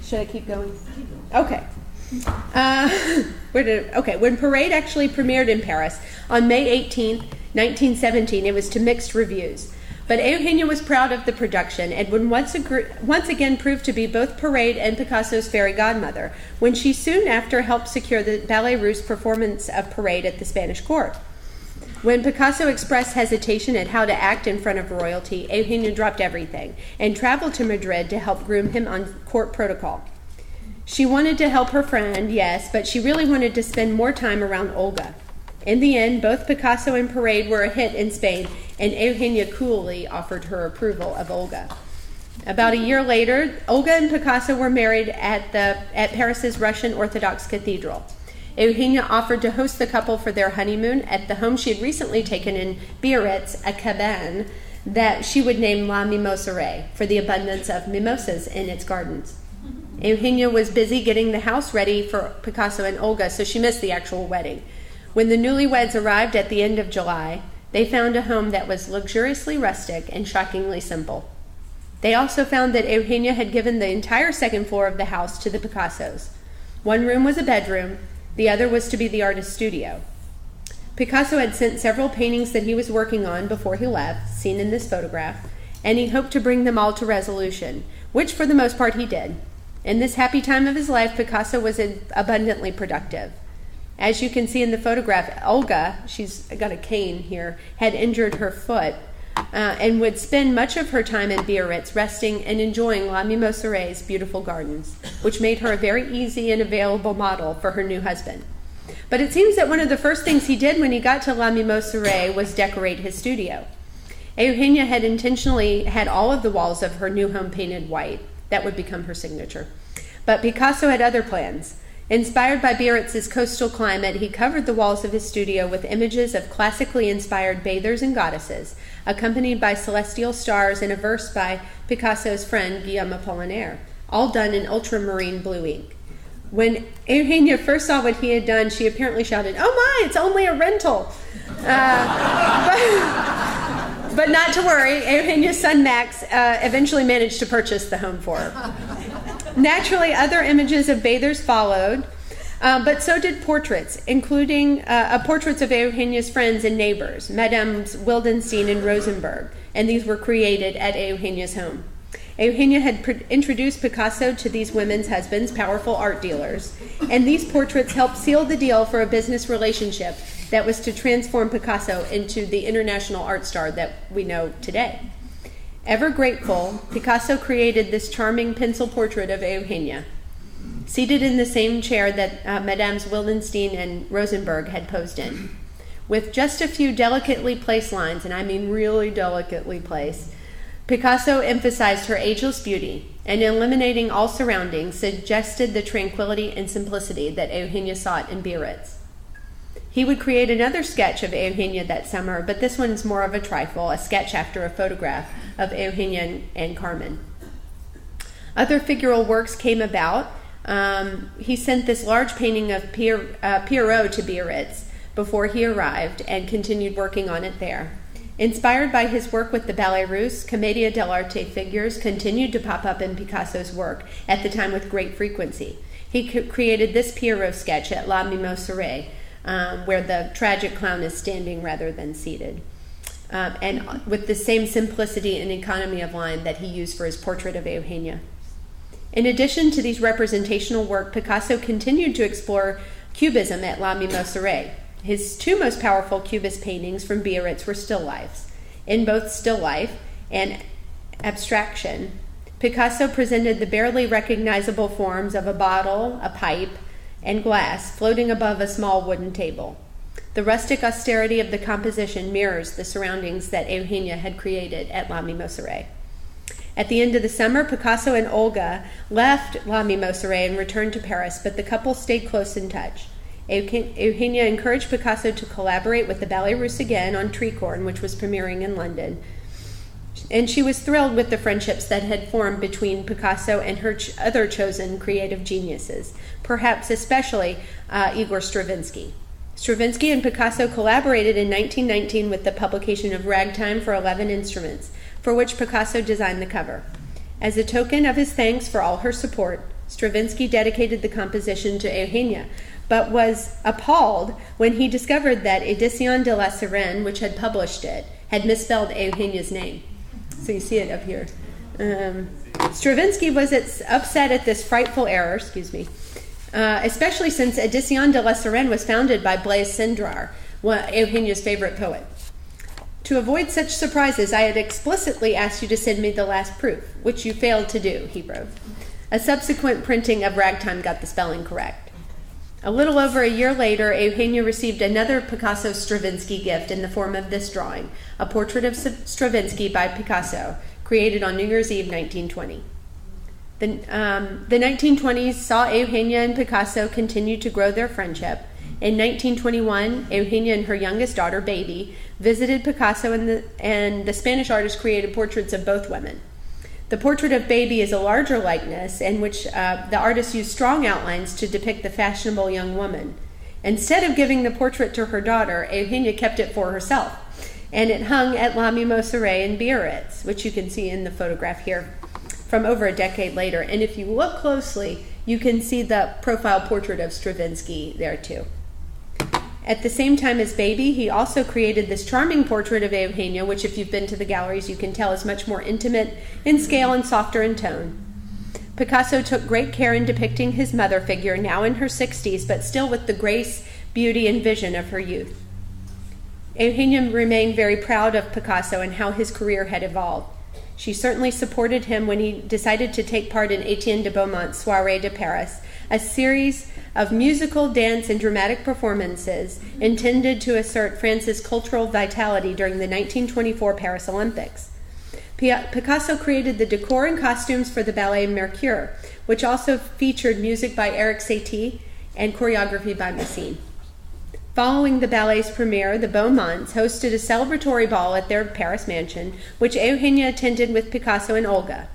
Should I keep going? Okay. When Parade actually premiered in Paris on May 18th, 1917, it was to mixed reviews. But Eugenia was proud of the production and would once again prove to be both Parade and Picasso's fairy godmother, when she soon after helped secure the Ballet Russe performance of Parade at the Spanish court. When Picasso expressed hesitation at how to act in front of royalty, Eugenia dropped everything and traveled to Madrid to help groom him on court protocol. She wanted to help her friend, yes, but she really wanted to spend more time around Olga. In the end, both Picasso and Parade were a hit in Spain, and Eugenia coolly offered her approval of Olga. About a year later, Olga and Picasso were married at Paris's Russian Orthodox Cathedral. Eugenia offered to host the couple for their honeymoon at the home she had recently taken in Biarritz, a cabane that she would name La Mimosa-Rey, for the abundance of mimosas in its gardens. Eugenia was busy getting the house ready for Picasso and Olga, so she missed the actual wedding. When the newlyweds arrived at the end of July, they found a home that was luxuriously rustic and shockingly simple. They also found that Eugenia had given the entire second floor of the house to the Picassos. One room was a bedroom, the other was to be the artist's studio. Picasso had sent several paintings that he was working on before he left, seen in this photograph, and he hoped to bring them all to resolution, which for the most part he did. In this happy time of his life, Picasso was abundantly productive. As you can see in the photograph, Olga, she's got a cane here, had injured her foot and would spend much of her time in Biarritz resting and enjoying La Mimosa-Rey's beautiful gardens, which made her a very easy and available model for her new husband. But it seems that one of the first things he did when he got to La Mimosa-Rey was decorate his studio. Eugenia had intentionally had all of the walls of her new home painted white. That would become her signature. But Picasso had other plans. Inspired by Biarritz's coastal climate, he covered the walls of his studio with images of classically inspired bathers and goddesses, accompanied by celestial stars and a verse by Picasso's friend Guillaume Apollinaire, all done in ultramarine blue ink. When Eugenia first saw what he had done, she apparently shouted, "Oh my, it's only a rental!" But not to worry, Eugenia's son Max eventually managed to purchase the home for her. Naturally, other images of bathers followed, but so did portraits, including portraits of Eugenia's friends and neighbors, Madames Wildenstein and Rosenberg, and these were created at Eugenia's home. Eugenia had introduced Picasso to these women's husbands, powerful art dealers, and these portraits helped seal the deal for a business relationship that was to transform Picasso into the international art star that we know today. Ever grateful, Picasso created this charming pencil portrait of Eugenia, seated in the same chair that Madames Wildenstein and Rosenberg had posed in. With just a few delicately placed lines, and I mean really delicately placed, Picasso emphasized her ageless beauty, and eliminating all surroundings, suggested the tranquility and simplicity that Eugenia sought in Biarritz. He would create another sketch of Eugenia that summer, but this one's more of a trifle, a sketch after a photograph of Eugenia and Carmen. Other figural works came about. He sent this large painting of Pierrot to Biarritz before he arrived and continued working on it there. Inspired by his work with the Ballet Russe, Commedia dell'arte figures continued to pop up in Picasso's work at the time with great frequency. He created this Pierrot sketch at La Mimosa-Rey, where the tragic clown is standing rather than seated, and with the same simplicity and economy of line that he used for his portrait of Eugenia. In addition to these representational work, Picasso continued to explore Cubism at La Mimosa-Rey. His two most powerful Cubist paintings from Biarritz were still lifes. In both still life and abstraction, Picasso presented the barely recognizable forms of a bottle, a pipe, and glass floating above a small wooden table. The rustic austerity of the composition mirrors the surroundings that Eugenia had created at La Mimosa-Rey. At the end of the summer, Picasso and Olga left La Mimosa-Rey and returned to Paris, but the couple stayed close in touch. Eugenia encouraged Picasso to collaborate with the Ballet Russe again on Tricorn, which was premiering in London. And she was thrilled with the friendships that had formed between Picasso and her other chosen creative geniuses, perhaps especially Igor Stravinsky. Stravinsky and Picasso collaborated in 1919 with the publication of Ragtime for 11 Instruments, for which Picasso designed the cover. As a token of his thanks for all her support, Stravinsky dedicated the composition to Eugenia, but was appalled when he discovered that Edition de la Sirène, which had published it, had misspelled Eugenia's name. So you see it up here. Stravinsky was upset at this frightful error, especially since Edition de la Sirène was founded by Blaise Cendrars, Eugenia's favorite poet. To avoid such surprises, I had explicitly asked you to send me the last proof, which you failed to do, he wrote. A subsequent printing of Ragtime got the spelling correct. A little over a year later, Eugenia received another Picasso-Stravinsky gift in the form of this drawing, a portrait of Stravinsky by Picasso, created on New Year's Eve 1920. The 1920s saw Eugenia and Picasso continue to grow their friendship. In 1921, Eugenia and her youngest daughter, Baby, visited Picasso, and the Spanish artist created portraits of both women. The portrait of Baby is a larger likeness in which the artist used strong outlines to depict the fashionable young woman. Instead of giving the portrait to her daughter, Eugenia kept it for herself, and it hung at La Mimosa-Rey in Biarritz, which you can see in the photograph here from over a decade later. And if you look closely, you can see the profile portrait of Stravinsky there too. At the same time as Baby, he also created this charming portrait of Eugenia, which if you've been to the galleries, you can tell is much more intimate in scale and softer in tone. Picasso took great care in depicting his mother figure, now in her 60s, but still with the grace, beauty, and vision of her youth. Eugenia remained very proud of Picasso and how his career had evolved. She certainly supported him when he decided to take part in Etienne de Beaumont's Soirée de Paris, a series of musical, dance, and dramatic performances intended to assert France's cultural vitality during the 1924 Paris Olympics. Picasso created the decor and costumes for the ballet Mercure, which also featured music by Eric Satie and choreography by Messine. Following the ballet's premiere, the Beaumonts hosted a celebratory ball at their Paris mansion, which Eugenia attended with Picasso and Olga.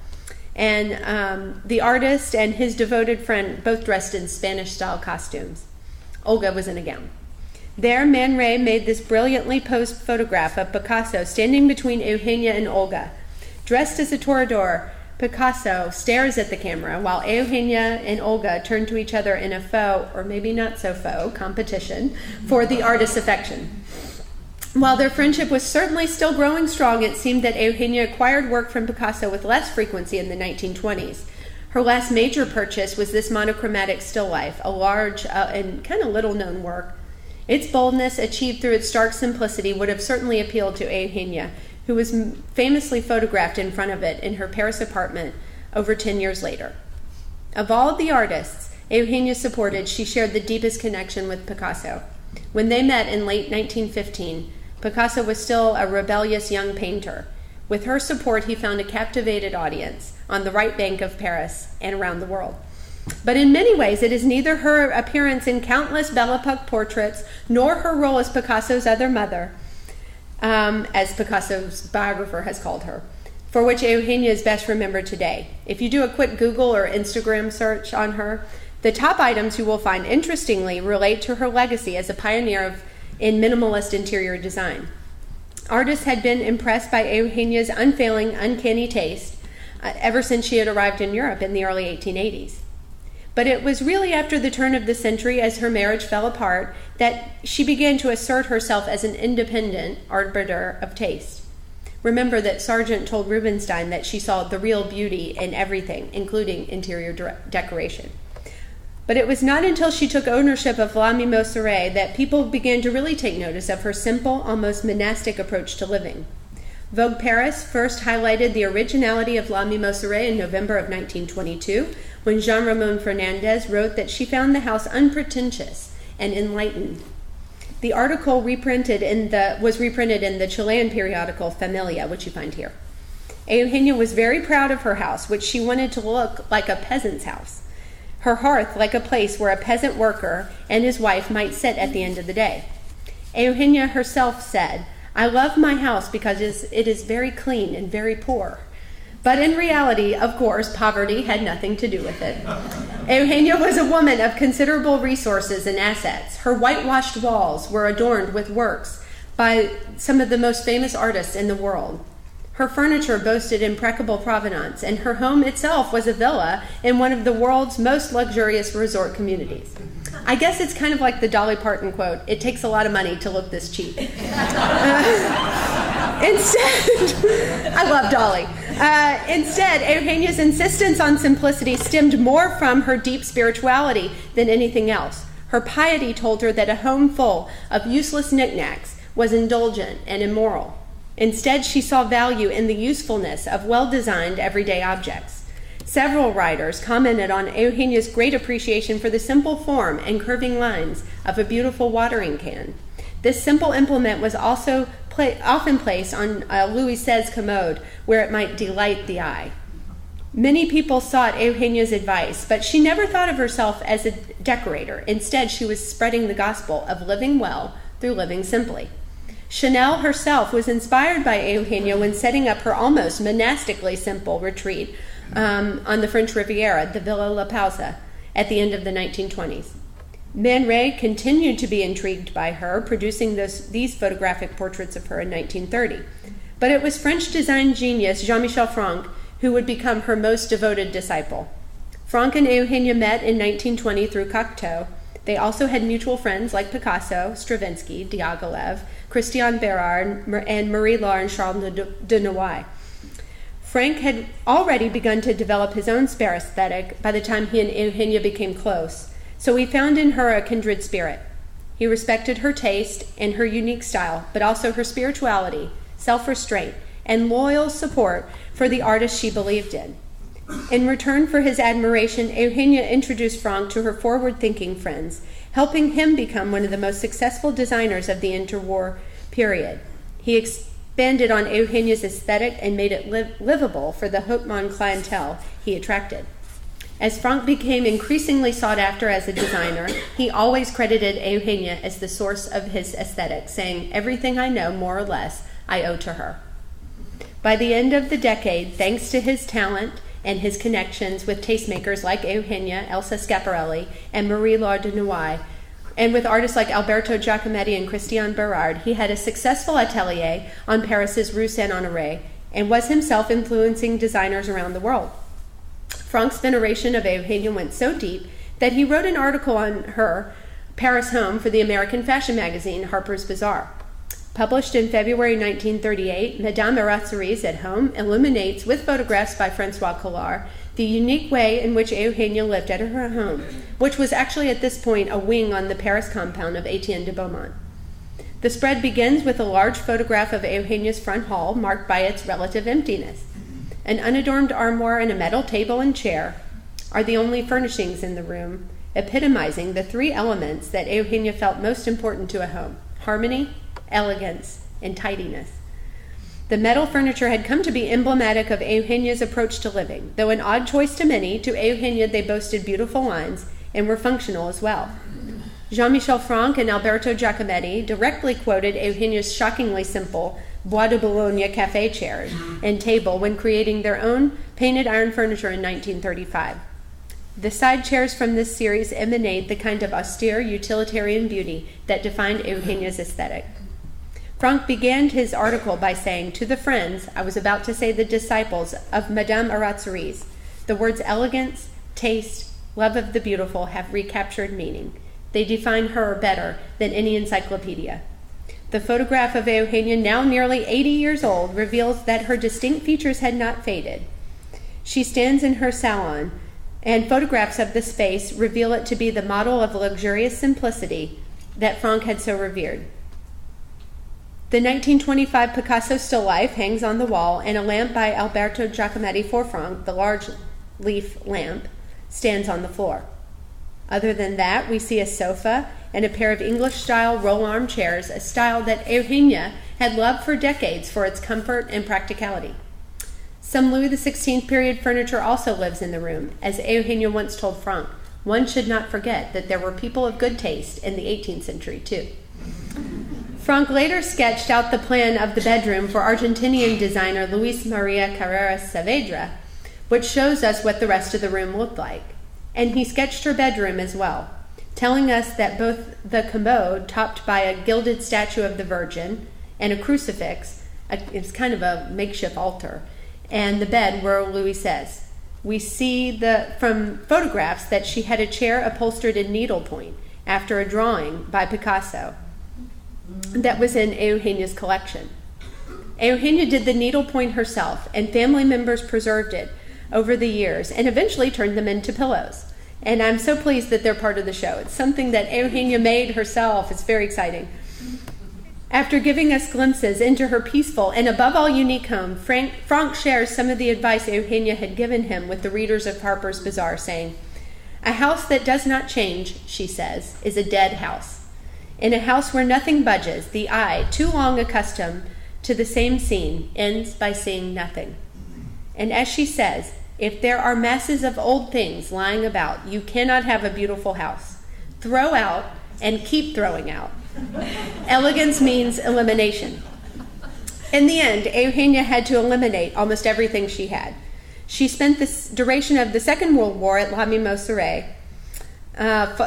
And the artist and his devoted friend both dressed in Spanish-style costumes. Olga was in a gown. There, Man Ray made this brilliantly posed photograph of Picasso standing between Eugenia and Olga. Dressed as a toreador, Picasso stares at the camera while Eugenia and Olga turn to each other in a faux, or maybe not so faux, competition for the artist's affection. While their friendship was certainly still growing strong, it seemed that Eugenia acquired work from Picasso with less frequency in the 1920s. Her last major purchase was this monochromatic still life, a large and kind of little-known work. Its boldness, achieved through its stark simplicity, would have certainly appealed to Eugenia, who was famously photographed in front of it in her Paris apartment over 10 years later. Of all the artists Eugenia supported, she shared the deepest connection with Picasso. When they met in late 1915, Picasso was still a rebellious young painter. With her support, he found a captivated audience on the right bank of Paris and around the world. But in many ways, it is neither her appearance in countless Belle Époque portraits nor her role as Picasso's other mother, as Picasso's biographer has called her, for which Eugenia is best remembered today. If you do a quick Google or Instagram search on her, the top items you will find, interestingly, relate to her legacy as a pioneer in minimalist interior design. Artists had been impressed by Eugenia's unfailing, uncanny taste ever since she had arrived in Europe in the early 1880s. But it was really after the turn of the century, as her marriage fell apart, that she began to assert herself as an independent arbiter of taste. Remember that Sargent told Rubinstein that she saw the real beauty in everything, including interior decoration. But it was not until she took ownership of La Mimosa-Rey that people began to really take notice of her simple, almost monastic approach to living. Vogue Paris first highlighted the originality of La Mimosa-Rey in November of 1922, when Jean-Ramon Fernandez wrote that she found the house unpretentious and enlightened. The article was reprinted in the Chilean periodical Familia, which you find here. Eugenia was very proud of her house, which she wanted to look like a peasant's house. Her hearth like a place where a peasant worker and his wife might sit at the end of the day. Eugenia herself said, "I love my house because it is very clean and very poor." But in reality, of course, poverty had nothing to do with it. Eugenia was a woman of considerable resources and assets. Her whitewashed walls were adorned with works by some of the most famous artists in the world. Her furniture boasted impeccable provenance, and her home itself was a villa in one of the world's most luxurious resort communities. I guess it's kind of like the Dolly Parton quote, "It takes a lot of money to look this cheap." I love Dolly. Instead, Eugenia's insistence on simplicity stemmed more from her deep spirituality than anything else. Her piety told her that a home full of useless knickknacks was indulgent and immoral. Instead, she saw value in the usefulness of well-designed everyday objects. Several writers commented on Eugenia's great appreciation for the simple form and curving lines of a beautiful watering can. This simple implement was also often placed on Louis XVI's commode, where it might delight the eye. Many people sought Eugenia's advice, but she never thought of herself as a decorator. Instead, she was spreading the gospel of living well through living simply. Chanel herself was inspired by Eugenia when setting up her almost monastically simple retreat on the French Riviera, the Villa La Pausa, at the end of the 1920s. Man Ray continued to be intrigued by her, producing these photographic portraits of her in 1930. But it was French design genius Jean-Michel Franck who would become her most devoted disciple. Franck and Eugenia met in 1920 through Cocteau. They also had mutual friends like Picasso, Stravinsky, Diaghilev, Christian Bérard, and Marie-Laure and Charles de Noailles. Franck had already begun to develop his own spare aesthetic by the time he and Eugenia became close, so he found in her a kindred spirit. He respected her taste and her unique style, but also her spirituality, self-restraint, and loyal support for the artist she believed in. In return for his admiration, Eugenia introduced Franck to her forward-thinking friends, helping him become one of the most successful designers of the interwar period. He expanded on Eugenia's aesthetic and made it livable for the haute monde clientele he attracted. As Franck became increasingly sought after as a designer, he always credited Eugenia as the source of his aesthetic, saying, "Everything I know, more or less, I owe to her." By the end of the decade, thanks to his talent and his connections with tastemakers like Eugenia, Elsa Schiaparelli, and Marie-Laure de Noailles, and with artists like Alberto Giacometti and Christian Bérard, he had a successful atelier on Paris's Rue Saint-Honoré and was himself influencing designers around the world. Franck's veneration of Eugenia went so deep that he wrote an article on her Paris home for the American fashion magazine Harper's Bazaar. Published in February 1938, Mimosa-Rey at Home illuminates, with photographs by Francois Collard, the unique way in which Eugenia lived at her home, which was actually at this point a wing on the Paris compound of Etienne de Beaumont. The spread begins with a large photograph of Eugenia's front hall, marked by its relative emptiness. An unadorned armoire and a metal table and chair are the only furnishings in the room, epitomizing the three elements that Eugenia felt most important to a home: harmony, elegance, and tidiness. The metal furniture had come to be emblematic of Eugenia's approach to living. Though an odd choice to many, to Eugenia they boasted beautiful lines and were functional as well. Jean-Michel Franck and Alberto Giacometti directly quoted Eugenia's shockingly simple Bois de Boulogne café chairs and table when creating their own painted iron furniture in 1935. The side chairs from this series emanate the kind of austere utilitarian beauty that defined Eugenia's aesthetic. Franck began his article by saying, "To the friends, I was about to say the disciples of Madame Arratia-Erazuris, the words elegance, taste, love of the beautiful have recaptured meaning. They define her better than any encyclopedia." The photograph of Eugenia, now nearly 80 years old, reveals that her distinct features had not faded. She stands in her salon, and photographs of the space reveal it to be the model of luxurious simplicity that Franck had so revered. The 1925 Picasso still life hangs on the wall, and a lamp by Alberto Giacometti for Franck, the large leaf lamp, stands on the floor. Other than that, we see a sofa and a pair of English-style roll-arm chairs, a style that Eugenia had loved for decades for its comfort and practicality. Some Louis XVI period furniture also lives in the room. As Eugenia once told Franck, one should not forget that there were people of good taste in the 18th century, too. Franck later sketched out the plan of the bedroom for Argentinian designer Luis Maria Carrera Saavedra, which shows us what the rest of the room looked like. And he sketched her bedroom as well, telling us that both the commode, topped by a gilded statue of the Virgin and a crucifix, it's kind of a makeshift altar, and the bed where Louis says, we see from photographs that she had a chair upholstered in needlepoint after a drawing by Picasso that was in Eugenia's collection. Eugenia did the needlepoint herself, and family members preserved it over the years and eventually turned them into pillows. And I'm so pleased that they're part of the show. It's something that Eugenia made herself. It's very exciting. After giving us glimpses into her peaceful and above all unique home, Franck shares some of the advice Eugenia had given him with the readers of Harper's Bazaar, saying, "A house that does not change," she says, "is a dead house. In a house where nothing budges, the eye, too long accustomed to the same scene, ends by seeing nothing." And as she says, if there are masses of old things lying about, you cannot have a beautiful house. Throw out and keep throwing out. Elegance means elimination. In the end, Eugenia had to eliminate almost everything she had. She spent the duration of the Second World War at La Mimosa-Rey,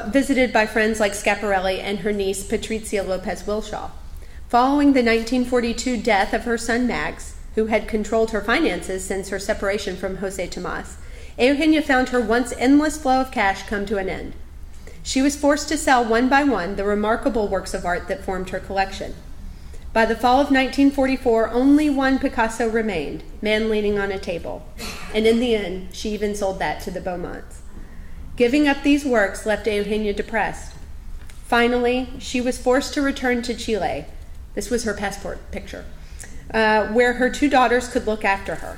visited by friends like Schiaparelli and her niece Patrizia Lopez-Wilshaw. Following the 1942 death of her son Max, who had controlled her finances since her separation from José Tomás, Eugenia found her once endless flow of cash come to an end. She was forced to sell one by one the remarkable works of art that formed her collection. By the fall of 1944, only one Picasso remained, Man Leaning on a Table, and in the end, she even sold that to the Beaumonts. Giving up these works left Eugenia depressed. Finally, she was forced to return to Chile. This was her passport picture, where her two daughters could look after her.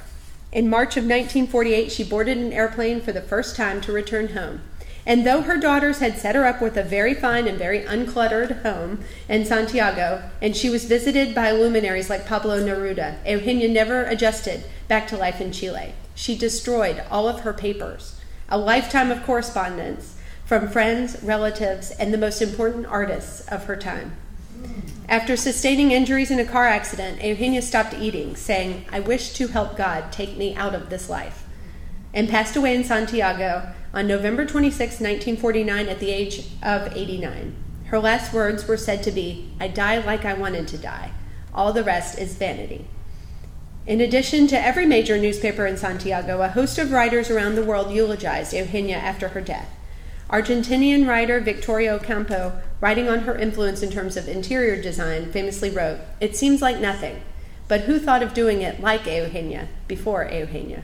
In March of 1948, she boarded an airplane for the first time to return home. And though her daughters had set her up with a very fine and very uncluttered home in Santiago, and she was visited by luminaries like Pablo Neruda, Eugenia never adjusted back to life in Chile. She destroyed all of her papers, a lifetime of correspondence from friends, relatives, and the most important artists of her time. After sustaining injuries in a car accident, Eugenia stopped eating, saying, "I wish to help God take me out of this life," and passed away in Santiago on November 26, 1949, at the age of 89. Her last words were said to be, "I die like I wanted to die. All the rest is vanity." In addition to every major newspaper in Santiago, a host of writers around the world eulogized Eugenia after her death. Argentinian writer Victoria Ocampo, writing on her influence in terms of interior design, famously wrote, "It seems like nothing, but who thought of doing it like Eugenia before Eugenia?"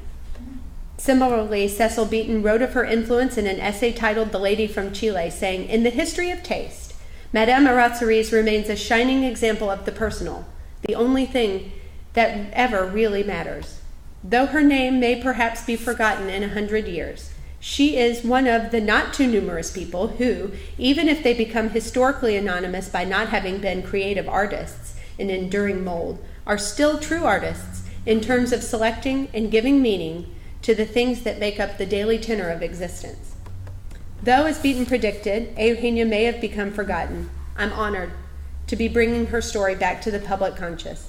Similarly, Cecil Beaton wrote of her influence in an essay titled The Lady from Chile, saying, "In the history of taste, Madame Erazuris remains a shining example of the personal, the only thing that ever really matters. Though her name may perhaps be forgotten in 100 years, she is one of the not too numerous people who, even if they become historically anonymous by not having been creative artists in enduring mold, are still true artists in terms of selecting and giving meaning to the things that make up the daily tenor of existence." Though, as Beaton predicted, Eugenia may have become forgotten, I'm honored to be bringing her story back to the public conscious.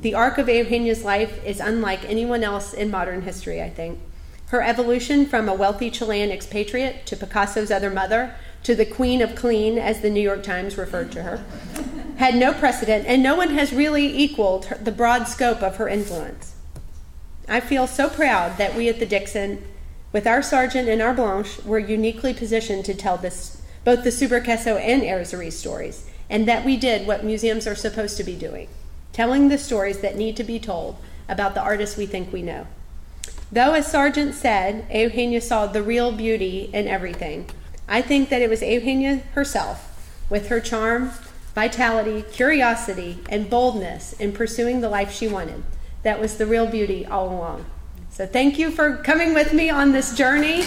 The arc of Eugenia's life is unlike anyone else in modern history, I think. Her evolution from a wealthy Chilean expatriate to Picasso's other mother, to the Queen of Clean, as the New York Times referred to her, had no precedent, and no one has really equaled the broad scope of her influence. I feel so proud that we at the Dixon, with our Sargent and our Blanche, were uniquely positioned to tell both the Subercaseaux and Erazuris stories, and that we did what museums are supposed to be doing, telling the stories that need to be told about the artists we think we know. Though, as Sargent said, Eugenia saw the real beauty in everything, I think that it was Eugenia herself, with her charm, vitality, curiosity, and boldness in pursuing the life she wanted, that was the real beauty all along. So thank you for coming with me on this journey.